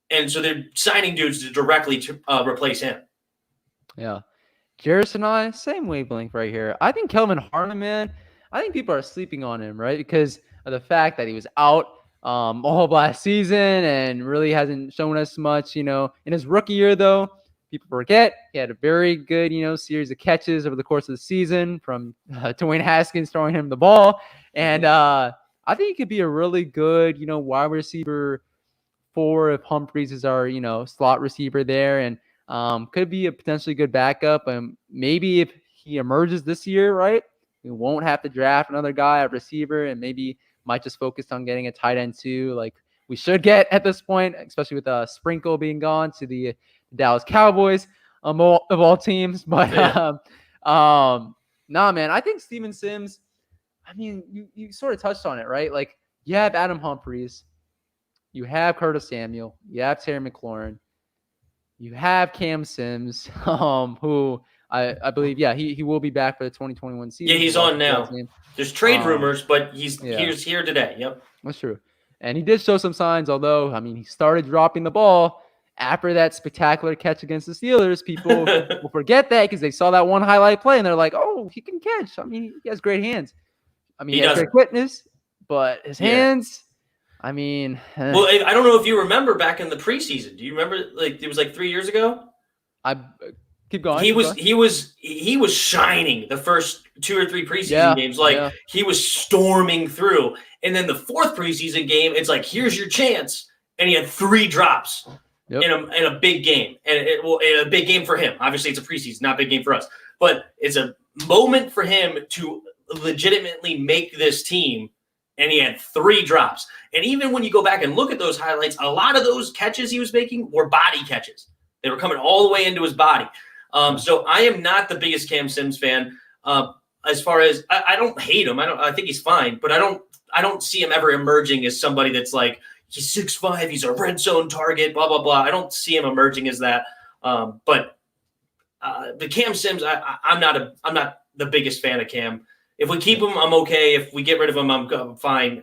And so they're signing dudes to directly replace him. Yeah. Jarris and I, same wavelength right here. I think Kelvin Harmon, man, I think people are sleeping on him, right? Because of the fact that he was out all of last season and really hasn't shown us much, in his rookie year, though. People forget he had a very good, series of catches over the course of the season from Dwayne Haskins throwing him the ball. And I think he could be a really good, wide receiver 4 if Humphries is our, slot receiver there, and could be a potentially good backup. Maybe if he emerges this year, right, we won't have to draft another guy at receiver, and maybe might just focus on getting a tight end too, like we should get at this point, especially with Sprinkle being gone to the Dallas Cowboys. of all teams. But Yeah. nah, man, I think Steven Sims. I mean, you sort of touched on it, right? Like you have Adam Humphries, you have Curtis Samuel, you have Terry McLaurin, you have Cam Sims, who I believe, yeah, he will be back for the 2021 season. Yeah, he's on now. There's trade rumors, but he's here today. Yep. That's true. And he did show some signs, although, I mean, he started dropping the ball after that spectacular catch against the Steelers. People will forget that because they saw that one highlight play and they're like, oh, he can catch. I mean, he has great hands. I mean, he has great quickness, but his hands, I mean. Well, I don't know if you remember back in the preseason. Do you remember, like, it was like 3 years ago? Keep going. He was shining the first 2 or 3 preseason games. Like he was storming through. And then the 4th preseason game, it's like, here's your chance. And he had 3 drops in a big game. And a big game for him. Obviously, it's a preseason, not a big game for us. But it's a moment for him to legitimately make this team. And he had 3 drops. And even when you go back and look at those highlights, a lot of those catches he was making were body catches. They were coming all the way into his body. So I am not the biggest Cam Sims fan. As far as I don't hate him. I think he's fine, but I don't see him ever emerging as somebody that's like, he's 6'5", he's a red zone target, blah, blah, blah. I don't see him emerging as that. But the Cam Sims, I'm not the biggest fan of Cam. If we keep him, I'm okay. If we get rid of him, I'm fine.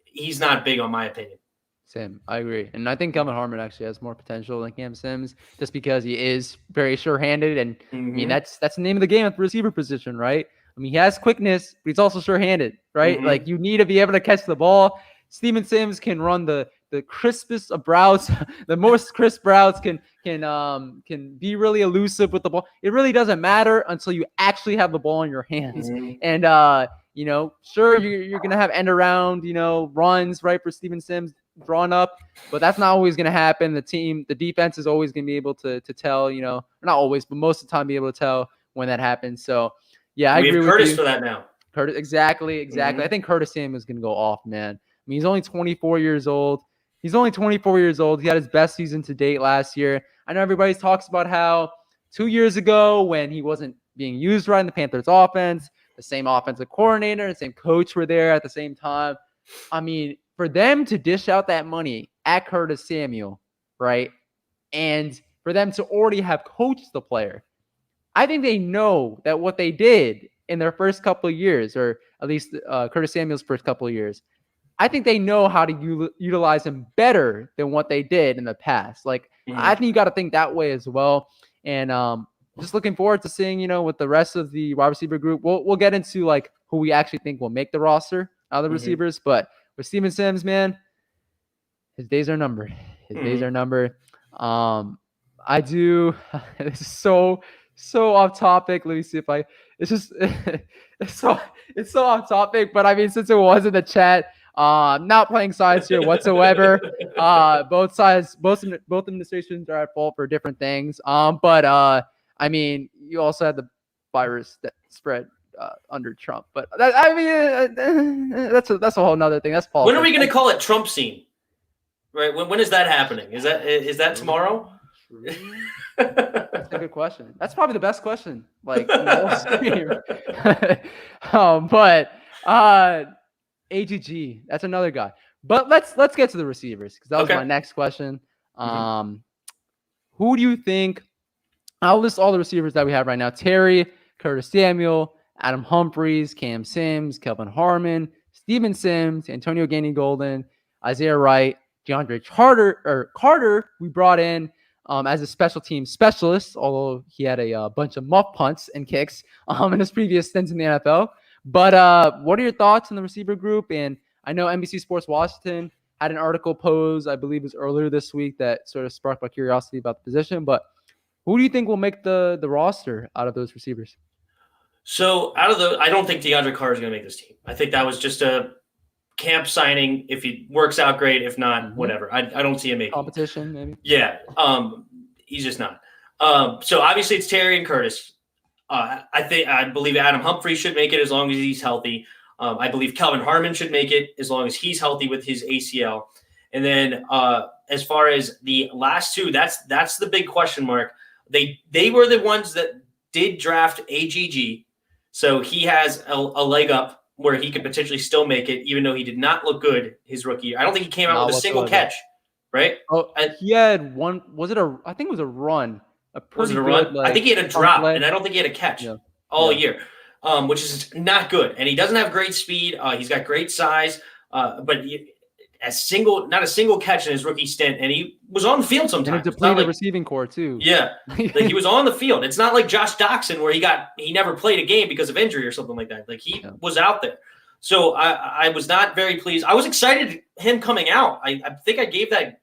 He's not big on my opinion. Same. I agree. And I think Kelvin Harmon actually has more potential than Cam Sims just because he is very sure-handed. And I mean, that's the name of the game at the receiver position, right? I mean, he has quickness, but he's also sure-handed, right? Like you need to be able to catch the ball. Steven Sims can run the crispest of routes, the most crisp routes, can be really elusive with the ball. It really doesn't matter until you actually have the ball in your hands. And sure, you're gonna have end around, runs, right, for Steven Sims drawn up, but that's not always gonna happen. The defense is always gonna be able to tell, not always, but most of the time be able to tell when that happens. So yeah, I agree with Curtis you. for that now. Curtis, exactly. I think Curtis Samuel is gonna go off, man. I mean, he's only 24 years old. He had his best season to date last year. I know everybody talks about how 2 years ago when he wasn't being used right in the Panthers offense, the same offensive coordinator and same coach were there at the same time. I mean, for them to dish out that money at Curtis Samuel, right, and for them to already have coached the player, I think they know that what they did in their first couple of years, or at least Curtis Samuel's first couple of years, I think they know how to utilize him better than what they did in the past. Like, I think you got to think that way as well. And just looking forward to seeing, with the rest of the wide receiver group. We'll get into like who we actually think will make the roster out of the receivers. But with Steven Sims, man, his days are numbered. I do. This is so off topic. Let me see if it's just it's so off topic. But I mean, since it was in the chat. Not playing sides here whatsoever. Both administrations are at fault for different things. But I mean, you also had the virus that spread under Trump. But that's a whole nother thing. That's politics. When are we going to call it Trump scene? Right? When is that happening? Is that tomorrow? That's a good question. That's probably the best question. Like, AGG, that's another guy. But let's get to the receivers because that was my next question. Who do you think? I'll list all the receivers that we have right now: Terry, Curtis Samuel, Adam Humphries, Cam Sims, Kelvin Harmon, Steven Sims, Antonio Gandy-Golden, Isaiah Wright, DeAndre Carter. We brought in as a special team specialist, although he had a bunch of muff punts and kicks in his previous stints in the NFL. But what are your thoughts on the receiver group? And I know NBC Sports Washington had an article posed, I believe it was earlier this week, that sort of sparked my curiosity about the position. But who do you think will make the roster out of those receivers? So I don't think DeAndre Carter is going to make this team. I think that was just a camp signing. If he works out, great. If not, whatever. I don't see him making competition, maybe. Yeah. He's just not. So obviously it's Terry and Curtis. I believe Adam Humphries should make it as long as he's healthy. I believe Kelvin Harmon should make it as long as he's healthy with his ACL. And then as far as the last two, that's the big question mark. They were the ones that did draft AGG, so he has a leg up where he could potentially still make it, even though he did not look good his rookie year. I don't think he came out Not with a single whatsoever. catch, right? Oh, he had one. Was it a? I think it was a run. A Was pretty it a good. run? Like, I think he had a drop, and I don't think he had a catch all year, which is not good. And he doesn't have great speed. He's got great size, but not a single catch in his rookie stint, and he was on the field sometimes. And a depleted receiving core too. Yeah, like he was on the field. It's not like Josh Doxson where he never played a game because of injury or something like that. Like he was out there. So I was not very pleased. I was excited him coming out. I think I gave that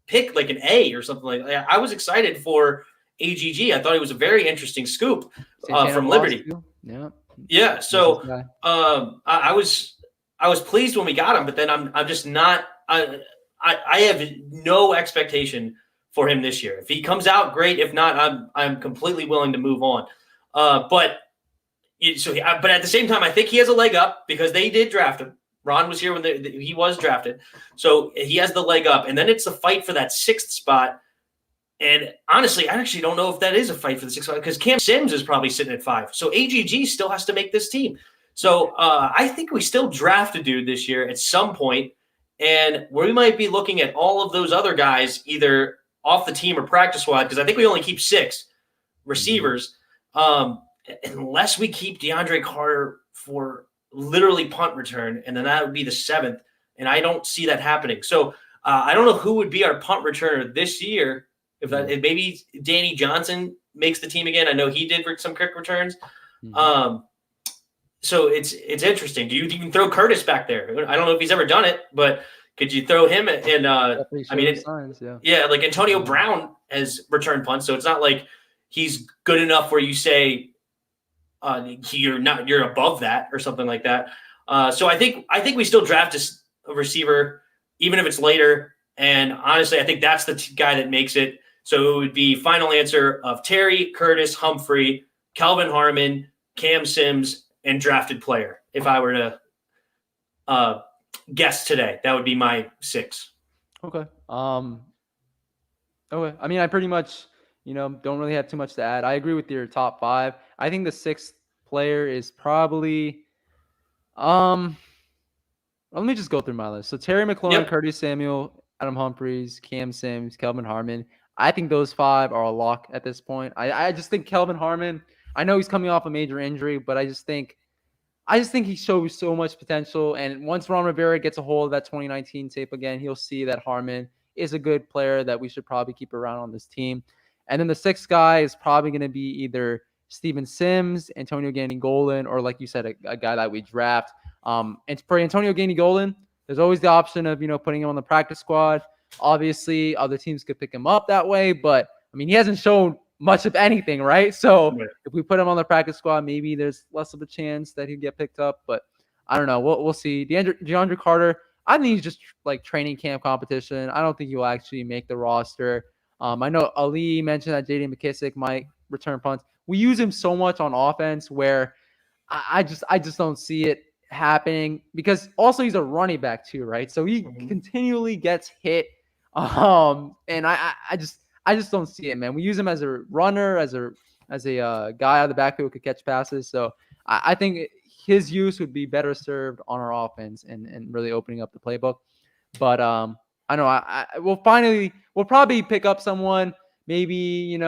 pick like an A or something like that. I was excited for AGG. I thought it was a very interesting scoop from Liberty. Yeah. So I was pleased when we got him, but then I'm just not. I have no expectation for him this year. If he comes out, great. If not, I'm completely willing to move on. But at the same time, I think he has a leg up because they did draft him. Ron was here when he was drafted, so he has the leg up. And then it's a fight for that 6th spot. And honestly, I actually don't know if that is a fight for the 6th spot because Cam Sims is probably sitting at 5. So AGG still has to make this team. So I think we still draft a dude this year at some point, and we might be looking at all of those other guys either off the team or practice squad because I think we only keep 6 receivers unless we keep DeAndre Carter for literally punt return, and then that would be the 7th, and I don't see that happening. So I don't know who would be our punt returner this year. If maybe Danny Johnson makes the team again. I know he did some kick returns. So it's interesting. Do you even throw Curtis back there? I don't know if he's ever done it, but could you throw him in? I mean, like Antonio Brown has returned punts, so it's not like he's good enough where you say you're above that or something like that. So I think we still draft a receiver, even if it's later. And honestly, I think that's the guy that makes it. So it would be final answer of Terry, Curtis, Humphrey, Calvin Harmon, Cam Sims, and drafted player. If I were to guess today, that would be my 6. Okay. Okay. I mean, I pretty much, don't really have too much to add. I agree with your top 5. I think the 6th player is probably, let me just go through my list. So Terry McLaurin, Curtis Samuel, Adam Humphries, Cam Sims, Kelvin Harmon. I think those 5 are a lock at this point. I just think Kelvin Harmon, I know he's coming off a major injury, but I just think he shows so much potential. And once Ron Rivera gets a hold of that 2019 tape again, he'll see that Harmon is a good player that we should probably keep around on this team. And then the 6th guy is probably going to be either Steven Sims, Antonio Gandy-Golden, or like you said, a guy that we draft. And for Antonio Gandy-Golden, there's always the option of, putting him on the practice squad. Obviously, other teams could pick him up that way, but I mean, he hasn't shown much of anything, right? So if we put him on the practice squad, maybe there's less of a chance that he'd get picked up, but I don't know. We'll see. DeAndre Carter, I think he's just like training camp competition. I don't think he will actually make the roster. I know Ali mentioned that J.D. McKissick might return punts. We use him so much on offense where I just don't see it happening because also he's a running back too, right? So he continually gets hit. And I just don't see it, man. We use him as a runner, as a guy out of the backfield who could catch passes. So I think his use would be better served on our offense and really opening up the playbook. But I know we'll probably pick up someone maybe,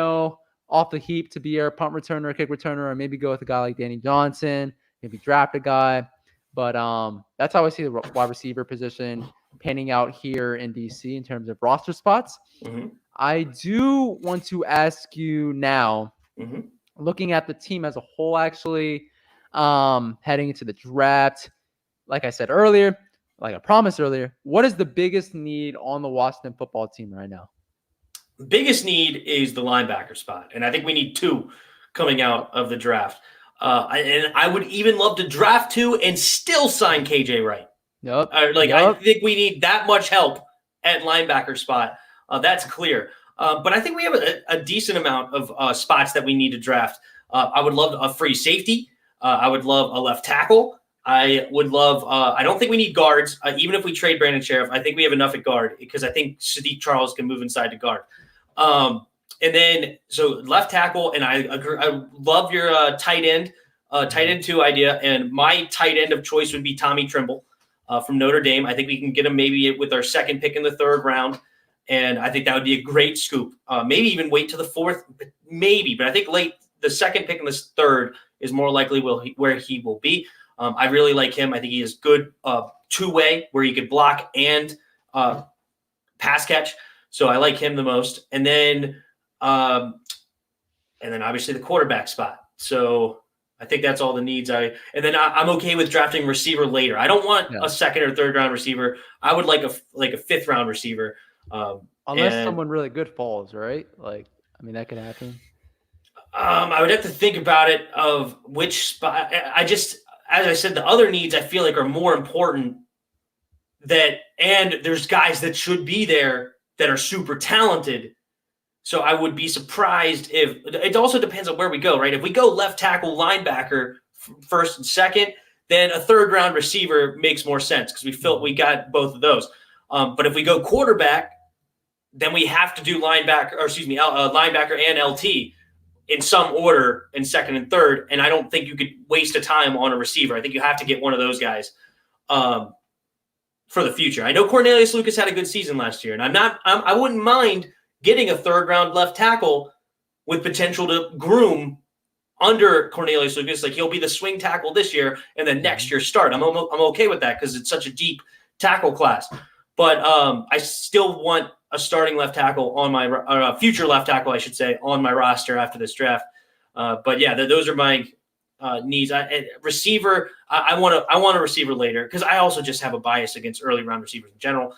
off the heap to be our punt returner, kick returner, or maybe go with a guy like Danny Johnson, maybe draft a guy. But that's how I see the wide receiver position panning out here in DC in terms of roster spots. I do want to ask you now, looking at the team as a whole, actually, heading into the draft, like I said earlier, like I promised earlier, what is the biggest need on the Washington football team right now? Biggest need is the linebacker spot, and I think we need 2 coming out of the draft. And I would even love to draft 2 and still sign KJ Wright. I think we need that much help at linebacker spot. That's clear. But I think we have a decent amount of spots that we need to draft. I would love a free safety. I would love a left tackle. I would love I don't think we need guards. Even if we trade Brandon Sheriff, I think we have enough at guard because I think Sadiq Charles can move inside to guard. And then, so left tackle, and I agree, I love your tight end 2 idea. And my tight end of choice would be Tommy Trimble from Notre Dame. I think we can get him maybe with our second pick in the 3rd round. And I think that would be a great scoop. Maybe even wait to the 4th, maybe. But I think the second pick in the 3rd is more likely where he will be. I really like him. I think he is good two-way, where he could block and pass catch. So I like him the most. And then obviously the quarterback spot. So I think that's all the needs. I'm okay with drafting receiver later. I don't want a 2nd or 3rd round receiver. I would like a 5th round receiver. Unless someone really good falls, right? Like, I mean, that could happen. I would have to think about it of which spot. As I said, the other needs I feel like are more important. And there's guys that should be there that are super talented. So I would be surprised if it also depends on where we go, right? If we go left tackle, linebacker, 1st and 2nd, then a 3rd round receiver makes more sense because we got both of those. But if we go quarterback, then we have to do linebacker and LT in some order in 2nd and 3rd. And I don't think you could waste a time on a receiver. I think you have to get one of those guys for the future. I know Cornelius Lucas had a good season last year, and I wouldn't mind getting a 3rd round left tackle with potential to groom under Cornelius Lucas. Like, he'll be the swing tackle this year and then next year start. I'm okay with that because it's such a deep tackle class. But I still want a starting left tackle on my future left tackle, I should say, on my roster after this draft. But yeah, those are my needs. Receiver, I want a receiver later because I also just have a bias against early round receivers in general.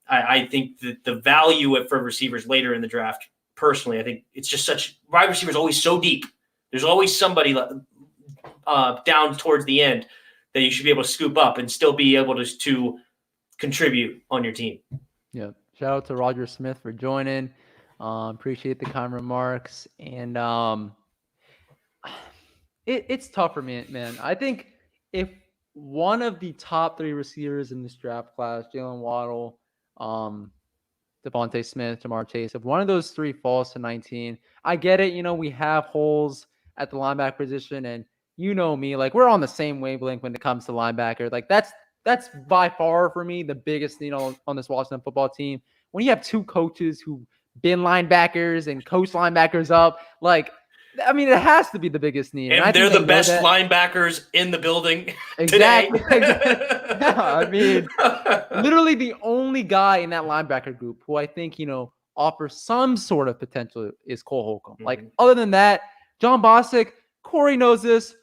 I think that the value for receivers later in the draft, personally, I think it's just wide receiver is always so deep. There's always somebody down towards the end that you should be able to scoop up and still be able to contribute on your team. Yeah. Shout out to Roger Smith for joining. Appreciate the kind remarks. And it's tough for me, man. I think if one of the top 3 receivers in this draft class, Jalen Waddle, Devontae Smith, Jamar Chase, if one of those 3 falls to 19, I get it. We have holes at the linebacker position, and me, like, we're on the same wavelength when it comes to linebacker. Like, that's by far for me the biggest need on this Washington football team. When you have 2 coaches who been linebackers and coach linebackers up, like, I mean, it has to be the biggest need. And they're the best linebackers in the building exactly. today. Yeah, I mean, literally the only guy in that linebacker group who I think, offers some sort of potential is Cole Holcomb. Mm-hmm. Like, other than that, John Bostic, Corey knows this.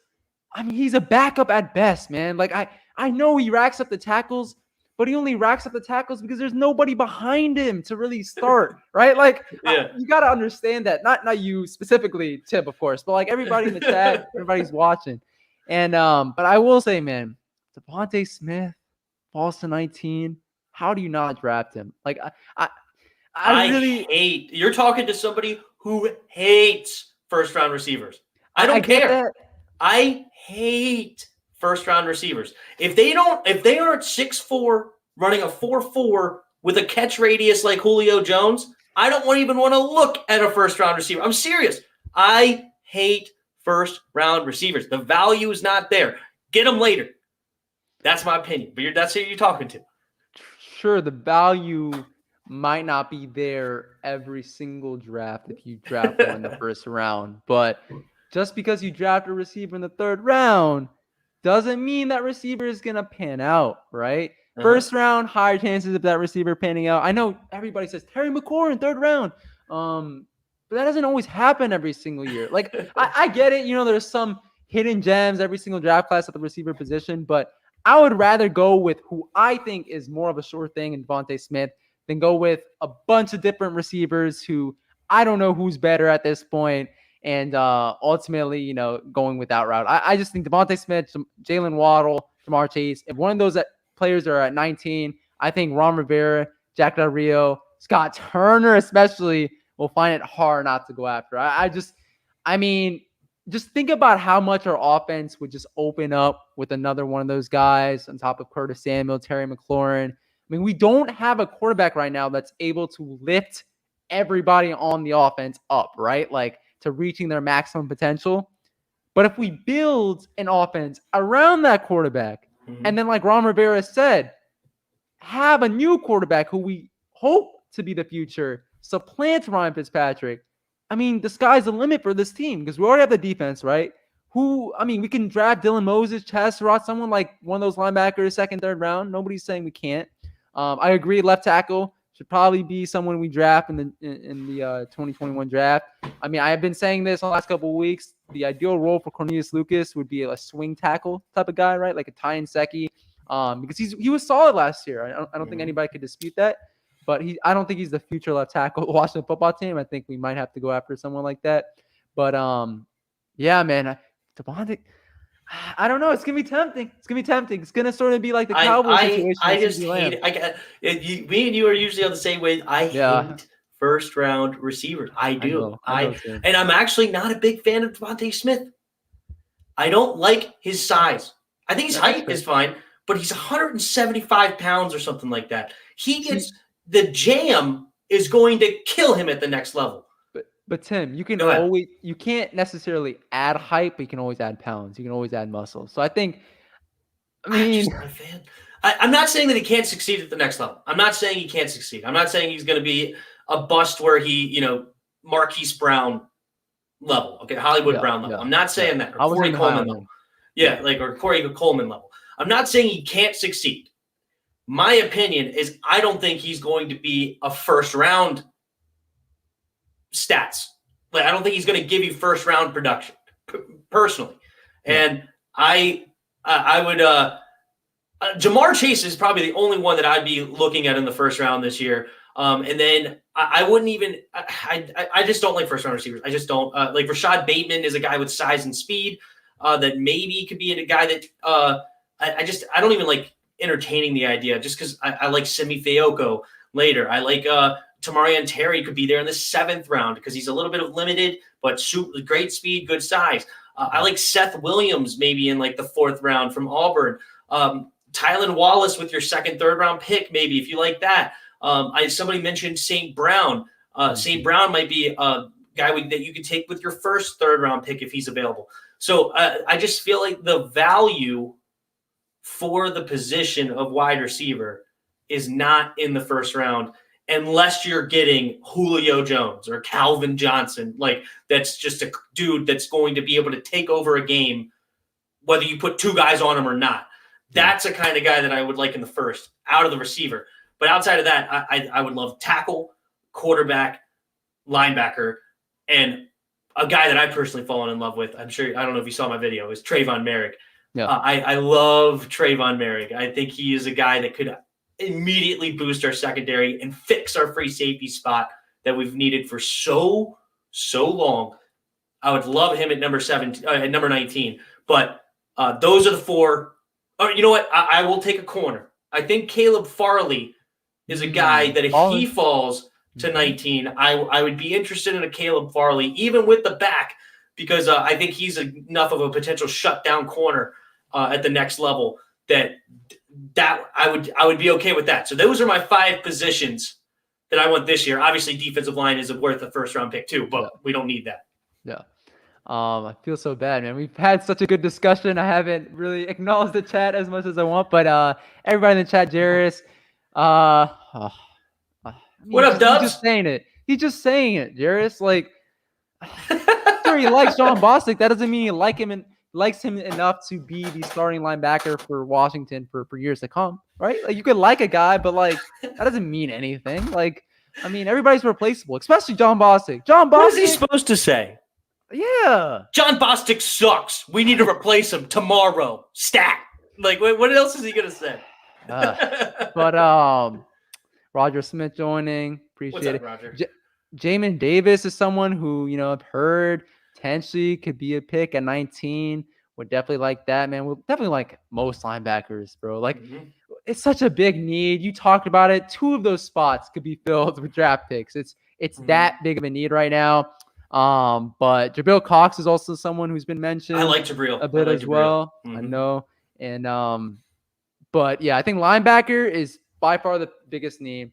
I mean, he's a backup at best, man. Like, I know he racks up the tackles, but he only racks up the tackles because there's nobody behind him to really start, right? Like, yeah. You got to understand that. Not you specifically, Tip, of course, but like everybody in the chat, everybody's watching. And but I will say, man, Devontae Smith falls to 19. How do you not draft him? Like, I really hate. You're talking to somebody who hates 1st round receivers. I don't care. I hate 1st round receivers. If they aren't 6'4", running a 4.4 with a catch radius like Julio Jones, I don't even want to look at a 1st round receiver. I'm serious. I hate 1st round receivers. The value is not there. Get them later. That's my opinion. But that's who you're talking to. Sure, the value might not be there every single draft if you draft one in the 1st round, but just because you draft a receiver in the 3rd round doesn't mean that receiver is going to pan out, right? 1st round, higher chances of that receiver panning out. I know everybody says Terry McLaurin, 3rd round. But that doesn't always happen every single year. Like, I get it. There's some hidden gems every single draft class at the receiver position, but I would rather go with who I think is more of a sure thing in Devontae Smith than go with a bunch of different receivers who I don't know who's better at this point. And ultimately, going with that route. I just think Devontae Smith, Jalen Waddle, Jamar Chase, if one of those players are at 19, I think Ron Rivera, Jack Del Rio, Scott Turner especially will find it hard not to go after. I mean, just think about how much our offense would just open up with another one of those guys on top of Curtis Samuel, Terry McLaurin. I mean, we don't have a quarterback right now that's able to lift everybody on the offense up, right? Like to reaching their maximum potential. But if we build an offense around that quarterback, and then like Ron Rivera said, have a new quarterback who we hope to be the future, supplant Ryan Fitzpatrick, I mean, the sky's the limit for this team because we already have the defense, right? We can draft Dylan Moses, Chaz Surratt, someone like one of those linebackers, second, third round. Nobody's saying we can't. I agree. Left tackle should probably be someone we draft in the 2021 draft. I mean, I have been saying this in the last couple of weeks. The ideal role for Cornelius Lucas would be a swing tackle type of guy, right? Like a Ty Nsekhe, because he was solid last year. I don't think anybody could dispute that. But I don't think he's the future left tackle of the Washington football team. I think we might have to go after someone like that. But yeah, man, Devontae, I don't know. It's gonna be tempting. It's gonna sort of be like the Cowboys situation. I just hate it. Me and you are usually on the same way. I hate first round receivers. I do. And I'm actually not a big fan of Devontae Smith. I don't like his size. I think his height is fine, but he's 175 pounds or something like that. He gets the jam is going to kill him at the next level. But Tim, you can't necessarily add height, but you can always add pounds. You can always add muscle. So I'm just not a fan. I'm not saying that he can't succeed at the next level. I'm not saying he can't succeed. I'm not saying he's going to be a bust where he, Marquise Brown level, okay, Hollywood Brown level. I'm not saying that. Or Corey Coleman level. Or Corey Coleman level. I'm not saying he can't succeed. My opinion is I don't think he's going to be a first round stats. Like I don't think he's going to give you first round production personally. And I would Jamar Chase is probably the only one that I'd be looking at in the first round this year. And then I wouldn't even I just don't like first round receivers. I just don't like Rashad Bateman is a guy with size and speed that maybe could be a guy that I don't even like entertaining the idea just because I like Simi Fayoko later. I like Tamarian Terry could be there in the 7th round because he's a little bit of limited, but great speed, good size. I like Seth Williams maybe in like the 4th round from Auburn. Tylan Wallace with your 2nd, 3rd round pick, maybe if you like that. Somebody mentioned St. Brown. St. Brown might be a guy that you could take with your 1st, 3rd round pick if he's available. So I just feel like the value for the position of wide receiver is not in the first round unless you're getting Julio Jones or Calvin Johnson. Like that's just a dude that's going to be able to take over a game, whether you put 2 guys on him or not. That's a kind of guy that I would like in the first out of the receiver. But outside of that, I would love tackle, quarterback, linebacker, and a guy that I've personally fallen in love with. I don't know if you saw my video, is Trayvon Merrick. Yeah. I love Trayvon Merrick. I think he is a guy that could immediately boost our secondary and fix our free safety spot that we've needed for so long. I would love him at number 19. But those are the 4. Or you know what? I will take a corner. I think Caleb Farley is a guy that if he falls to 19, I would be interested in a Caleb Farley, even with the back, because I think he's enough of a potential shutdown corner at the next level that I would be okay with that. So those are my 5 positions that I want this year. Obviously, defensive line is worth a first round pick too, but we don't need that. Yeah. I feel so bad, man. We've had such a good discussion. I haven't really acknowledged the chat as much as I want, but everybody in the chat, Jairus, what up, Dubs? He's just saying it, Jairus. Like, sure, he likes John Bostic. That doesn't mean he likes him enough to be the starting linebacker for Washington for years to come, right? Like, you could like a guy, but like that doesn't mean anything. Like, I mean, everybody's replaceable, especially John Bostic. What is he supposed to say? Yeah. John Bostic sucks. We need to replace him tomorrow. Stat. Like, what else is he gonna say? But Roger Smith joining. Appreciate it. Roger? Jamin Davis is someone who, I've heard potentially could be a pick at 19. Would definitely like that, man. We'll definitely like most linebackers, bro. Like, it's such a big need. You talked about it. 2 of those spots could be filled with draft picks. It's that big of a need right now. But Jabril Cox is also someone who's been mentioned. I like Jabril a bit as well. I know. And but yeah, I think linebacker is by far the biggest need.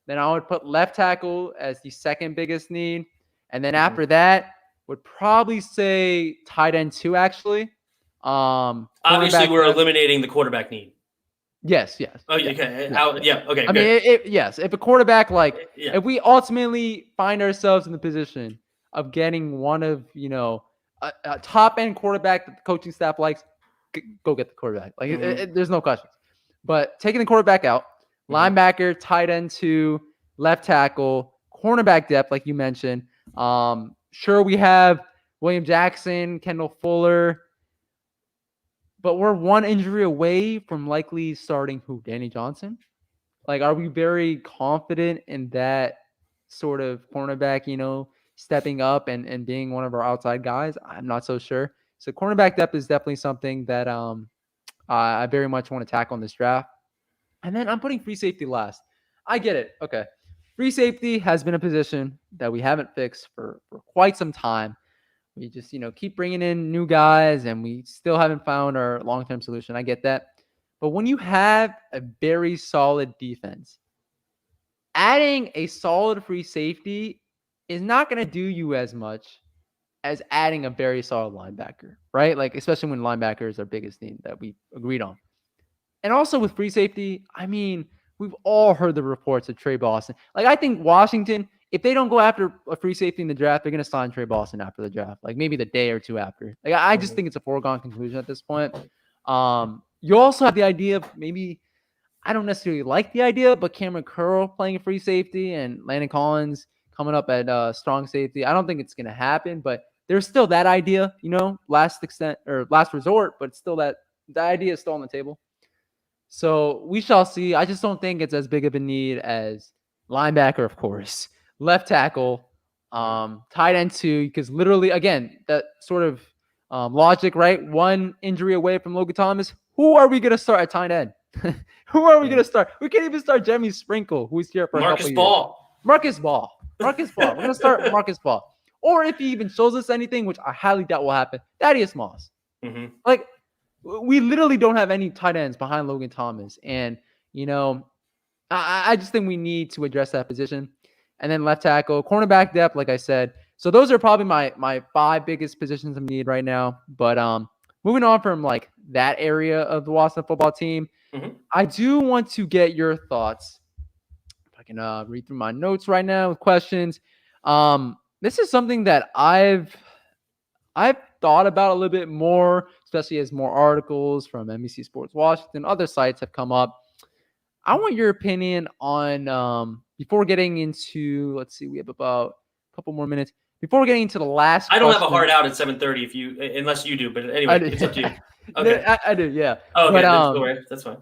Then I would put left tackle as the second biggest need. And then after that, would probably say tight end 2, actually. Obviously, we're eliminating the quarterback need. Yes. Oh, okay. Okay. I mean, yes. If a quarterback, if we ultimately find ourselves in the position of getting one of, a top end quarterback that the coaching staff likes, go get the quarterback. There's no questions. But taking the quarterback out, linebacker, tight end 2, left tackle, cornerback depth, like you mentioned. Sure, we have William Jackson, Kendall Fuller, but we're one injury away from likely starting Danny Johnson. Are we very confident in that sort of cornerback, stepping up and being one of our outside guys? I'm not so sure. So cornerback depth is definitely something that I very much want to tackle in this draft. And then I'm putting free safety last. I get it. Okay. Free safety has been a position that we haven't fixed for quite some time. We just, keep bringing in new guys and we still haven't found our long-term solution. I get that. But when you have a very solid defense, adding a solid free safety is not going to do you as much as adding a very solid linebacker, right? Especially when linebacker is our biggest need that we agreed on. And also with free safety, I mean, we've all heard the reports of Trey Boston. I think Washington, if they don't go after a free safety in the draft, they're going to sign Trey Boston after the draft, maybe the day or two after. I just think it's a foregone conclusion at this point. You also have the idea of maybe, I don't necessarily like the idea, but Cameron Curl playing a free safety and Landon Collins coming up at strong safety. I don't think it's going to happen, but there's still that idea, last resort, but still the idea is still on the table. So we shall see. I just don't think it's as big of a need as linebacker, of course, left tackle, tight end 2, because literally, again, that sort of logic, right? One injury away from Logan Thomas. Who are we going to start at tight end? Who are we going to start? We can't even start Jeremy Sprinkle, who's here for Marcus Ball. Marcus Ball. We're going to start Marcus Ball. Or if he even shows us anything, which I highly doubt will happen, Thaddeus Moss. We literally don't have any tight ends behind Logan Thomas. And, I just think we need to address that position. And then left tackle, cornerback depth, like I said. So those are probably my 5 biggest positions of need right now. But moving on from that area of the Washington football team, I do want to get your thoughts. If I can read through my notes right now with questions. This is something that I've thought about a little bit more, especially as more articles from NBC Sports Washington, other sites have come up. I want your opinion on, before getting into, let's see, we have about a couple more minutes. Before getting into the last I don't have a hard out at 7:30 unless you do, but anyway, it's up to you. Okay. I do, yeah. Oh, okay, that's fine.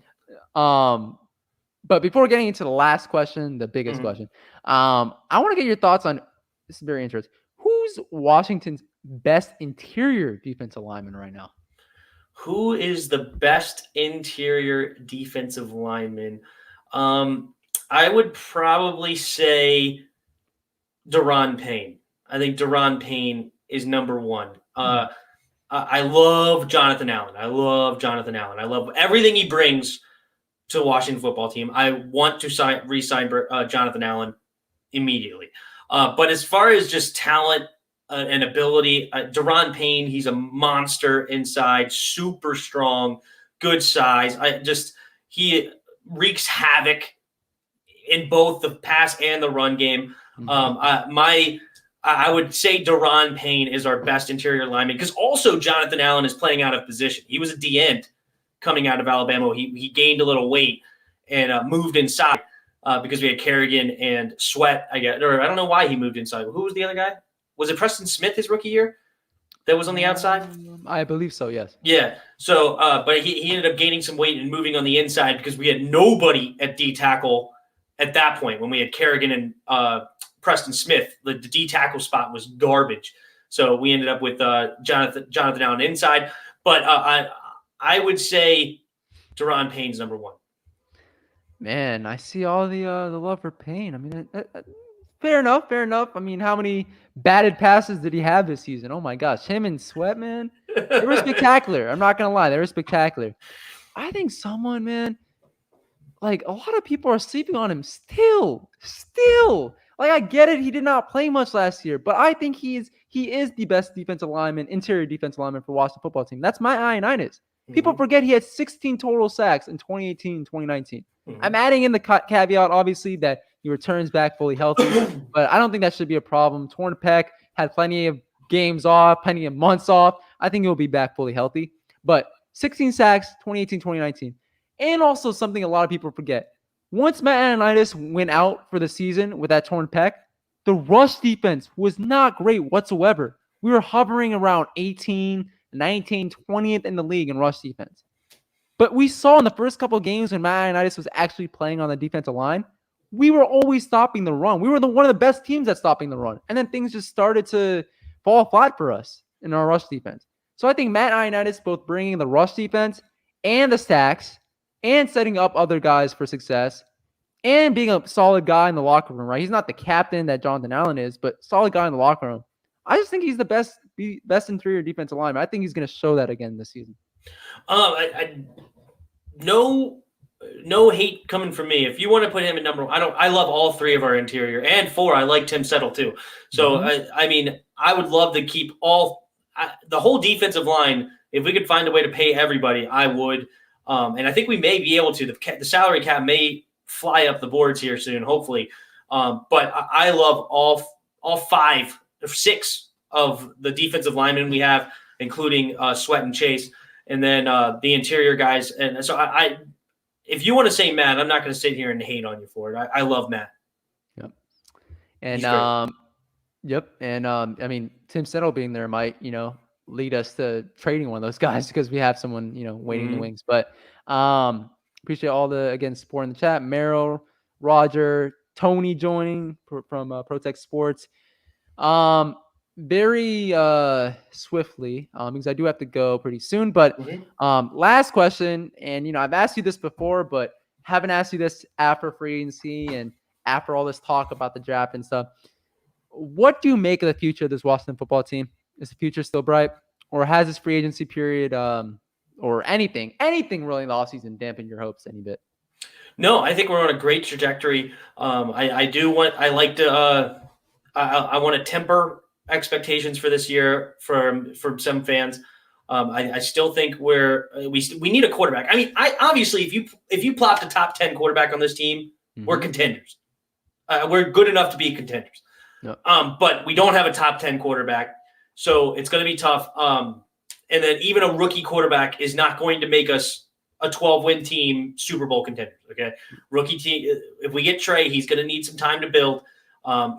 But before getting into the last question, the biggest question, I want to get your thoughts on, this is very interesting. Who's Washington's best interior defensive lineman right now? Who is the best interior defensive lineman? I would probably say Daron Payne. I think Daron Payne is number 1. I love Jonathan Allen. I love everything he brings to the Washington football team. I want to re-sign Jonathan Allen immediately. But as far as just talent and ability, Daron Payne, he's a monster inside, super strong, good size. He wreaks havoc in both the pass and the run game. I would say Daron Payne is our best interior lineman, because also Jonathan Allen is playing out of position. He was a D-end coming out of Alabama. He gained a little weight and moved inside because we had Kerrigan and Sweat, I guess. Or I don't know why he moved inside. Who was the other guy? Was it Preston Smith his rookie year that was on the outside? I believe so, yes. Yeah. So, but he ended up gaining some weight and moving on the inside because we had nobody at D tackle at that point when we had Kerrigan and Preston Smith. The D tackle spot was garbage. So we ended up with Jonathan Allen inside. But I would say Daron Payne's number 1. Man, I see all the love for Payne. I mean, fair enough. I mean, how many batted passes did he have this season? Oh my gosh, him and Sweat, man, they were spectacular. I'm not gonna lie, they were spectacular. I think someone, man, like a lot of people are sleeping on him still. Like I get it, he did not play much last year, but I think he is the best defensive lineman, interior defensive lineman for Washington football team. That's my Ioannidis. People forget he had 16 total sacks in 2018 and 2019. I'm adding in the caveat, obviously, that he returns back fully healthy, but I don't think that should be a problem. Torn pec, had plenty of games off, plenty of months off. I think he'll be back fully healthy. But 16 sacks, 2018, 2019. And also something a lot of people forget. Once Matt Ioannidis went out for the season with that torn pec, the rush defense was not great whatsoever. We were hovering around 18, 19, 20th in the league in rush defense. But we saw in the first couple of games when Matt Ioannidis was actually playing on the defensive line, we were always stopping the run. We were one of the best teams at stopping the run. And then things just started to fall flat for us in our rush defense. So I think Matt Ioannidis, both bringing the rush defense and the stacks and setting up other guys for success and being a solid guy in the locker room, right? He's not the captain that Jonathan Allen is, but solid guy in the locker room. I just think he's the best interior defensive lineman. I think he's going to show that again this season. No hate coming from me. If you want to put him at number one, I love all three of our interior, and four. I like Tim Settle too. So I mean, I would love to keep the whole defensive line. If we could find a way to pay everybody, I would. And I think we may be able to. The salary cap may fly up the boards here soon, hopefully. But I love all 5 or 6 of the defensive linemen we have, including Sweat and Chase, and then the interior guys. And so if you want to say Matt, I'm not going to sit here and hate on you for it. I love Matt. Yep. And yep. And I mean, Tim Settle being there might, lead us to trading one of those guys because we have someone, waiting in the wings. But appreciate all the support in the chat. Merrill, Roger, Tony joining from Protect Sports. Very swiftly, because I do have to go pretty soon. But last question, and I've asked you this before, but haven't asked you this after free agency and after all this talk about the draft and stuff. What do you make of the future of this Washington football team? Is the future still bright, or has this free agency period, or anything really in the offseason dampened your hopes any bit? No, I think we're on a great trajectory. I want to temper expectations for this year from some fans. I still think we need a quarterback. I mean, obviously if you plopped a top 10 quarterback on this team, we're contenders. We're good enough to be contenders. Yep. But we don't have a top 10 quarterback, so it's going to be tough. And then even a rookie quarterback is not going to make us a 12-win team Super Bowl contenders. Okay, rookie team. If we get Trey, he's going to need some time to build.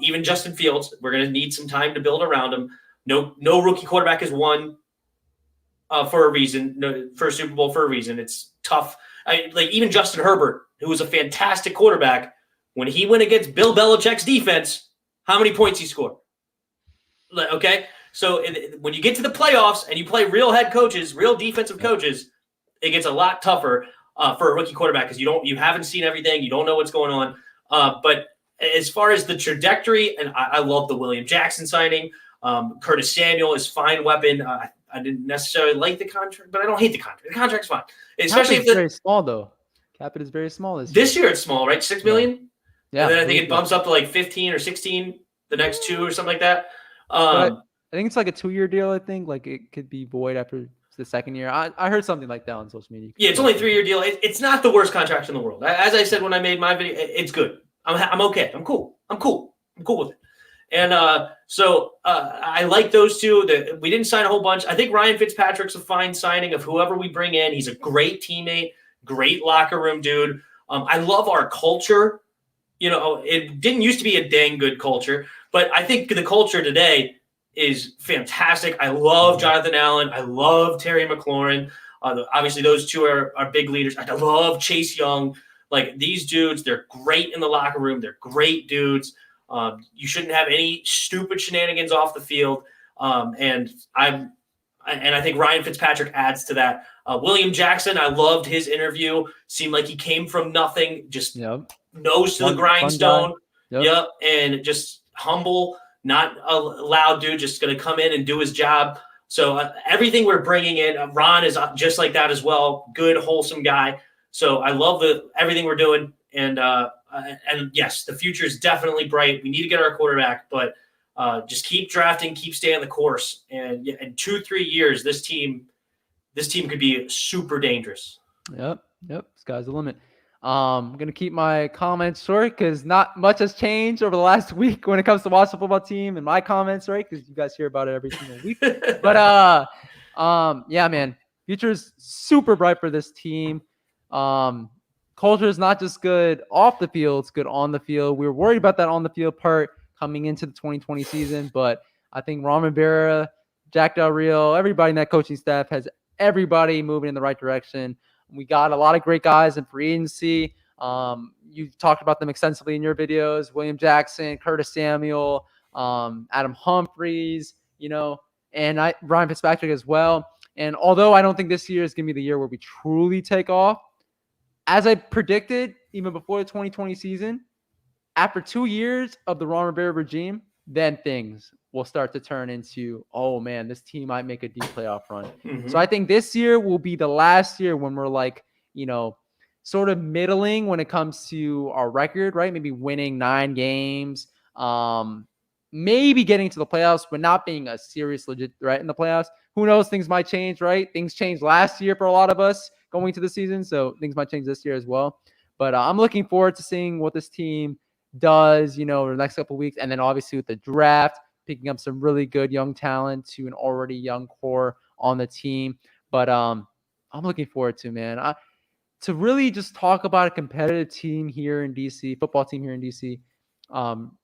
Even Justin Fields, we're going to need some time to build around him. No rookie quarterback has won for a reason. For a Super Bowl for a reason. It's tough. Like even Justin Herbert, who was a fantastic quarterback, when he went against Bill Belichick's defense, how many points he scored? Okay, so when you get to the playoffs and you play real head coaches, real defensive coaches, it gets a lot tougher for a rookie quarterback because you haven't seen everything, you don't know what's going on. But as far as the trajectory, and I love the William Jackson signing. Curtis Samuel is fine weapon. I didn't necessarily like the contract, but I don't hate the contract. The contract's fine, especially if it's very small though. Cap is very small this year. It's small, right? $6 million. Yeah, and then I think it bumps up to like 15 or 16 the next 2 or something like that. I think it's like a 2-year deal. I think like it could be void after the second year. I heard something like that on social media. Yeah, it's only a 3-year deal. It's not the worst contract in the world. As I said when I made my video, it's good. I'm okay. I'm cool with it. And so I like those two. We didn't sign a whole bunch. I think Ryan Fitzpatrick's a fine signing of whoever we bring in. He's a great teammate, great locker room dude. I love our culture. It didn't used to be a dang good culture, but I think the culture today is fantastic. I love Jonathan Allen. I love Terry McLaurin. Obviously, those two are big leaders. I love Chase Young. Like these dudes, they're great in the locker room. They're great dudes. You shouldn't have any stupid shenanigans off the field. And I think Ryan Fitzpatrick adds to that. William Jackson, I loved his interview. Seemed like he came from nothing, just nose to the grindstone. Yep. And just humble, not a loud dude, just going to come in and do his job. So everything we're bringing in, Ron is just like that as well. Good, wholesome guy. So I love everything we're doing. And yes, the future is definitely bright. We need to get our quarterback, but just keep drafting, keep staying the course. And in 2-3 years, this team could be super dangerous. Yep. Sky's the limit. I'm gonna keep my comments short because not much has changed over the last week when it comes to watch the football team and my comments, right? Because you guys hear about it every single week. But yeah, man, future's super bright for this team. Culture is not just good off the field; it's good on the field. We were worried about that on the field part coming into the 2020 season, but I think Ron Rivera, Jack Del Rio, everybody in that coaching staff has everybody moving in the right direction. We got a lot of great guys in free agency. You've talked about them extensively in your videos. William Jackson, Curtis Samuel, Adam Humphries, and Ryan Fitzpatrick as well. And although I don't think this year is going to be the year where we truly take off, as I predicted even before the 2020 season, after 2 years of the Ron Rivera regime, then things will start to turn into, oh man, this team might make a deep playoff run. Mm-hmm. So I think this year will be the last year when we're like, sort of middling when it comes to our record, right? Maybe winning 9 games, maybe getting to the playoffs, but not being a serious legit threat in the playoffs. Who knows? Things might change, right? Things changed last year for a lot of us going into the season, so things might change this year as well. But I'm looking forward to seeing what this team does, over the next couple of weeks. And then obviously with the draft, picking up some really good young talent to an already young core on the team. But I'm looking forward to, man, to really just talk about a competitive team here in DC, football team here in DC,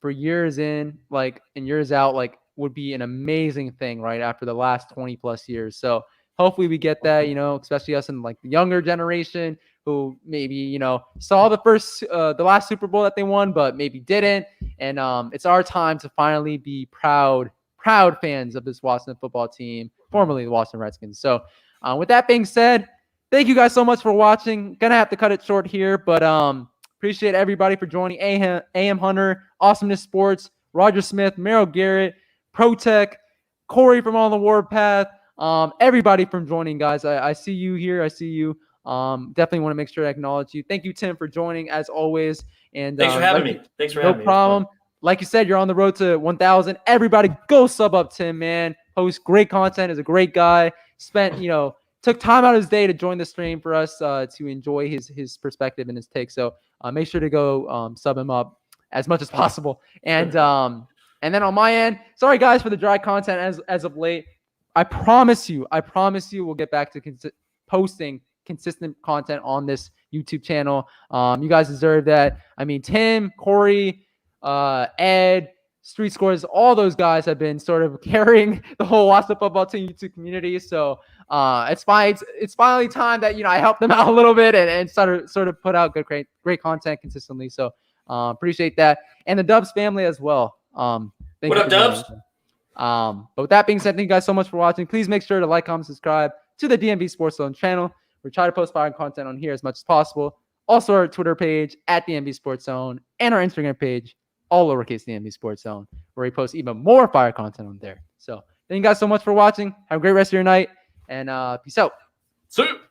for years in, and years out, would be an amazing thing, right? After the last 20 plus years. So hopefully we get that, especially us in the younger generation who maybe, saw the last Super Bowl that they won, but maybe didn't. And it's our time to finally be proud fans of this Washington football team, formerly the Washington Redskins. So with that being said, thank you guys so much for watching. Gonna have to cut it short here, but appreciate everybody for joining. AM Hunter, Awesomeness Sports, Roger Smith, Merrill Garrett, ProTech, Corey from On the Warpath, everybody from joining, guys. I see you here. I see you. Definitely want to make sure I acknowledge you. Thank you, Tim, for joining as always. And thanks for having me. No problem. Like you said, you're on the road to 1,000. Everybody go sub up Tim, man. Hosts great content, is a great guy. Took time out of his day to join the stream for us to enjoy his perspective and his take. So make sure to go sub him up as much as possible. And then on my end, sorry guys for the dry content as of late. I promise you we'll get back to posting consistent content on this YouTube channel. You guys deserve that. I mean, Tim, Corey, Ed, Street Scores, all those guys have been sort of carrying the whole Washington football team YouTube community. So it's finally time that I help them out a little bit and sort of put out great content consistently. So appreciate that, and the Dubs family as well. What up, Dubs? But with that being said, thank you guys so much for watching. Please make sure to like, comment, subscribe to the DMV Sports Zone channel. We try to post fire content on here as much as possible. Also, our Twitter page at DMV Sports Zone and our Instagram page, all lowercase DMV Sports Zone, where we post even more fire content on there. So thank you guys so much for watching. Have a great rest of your night, and peace out. See you.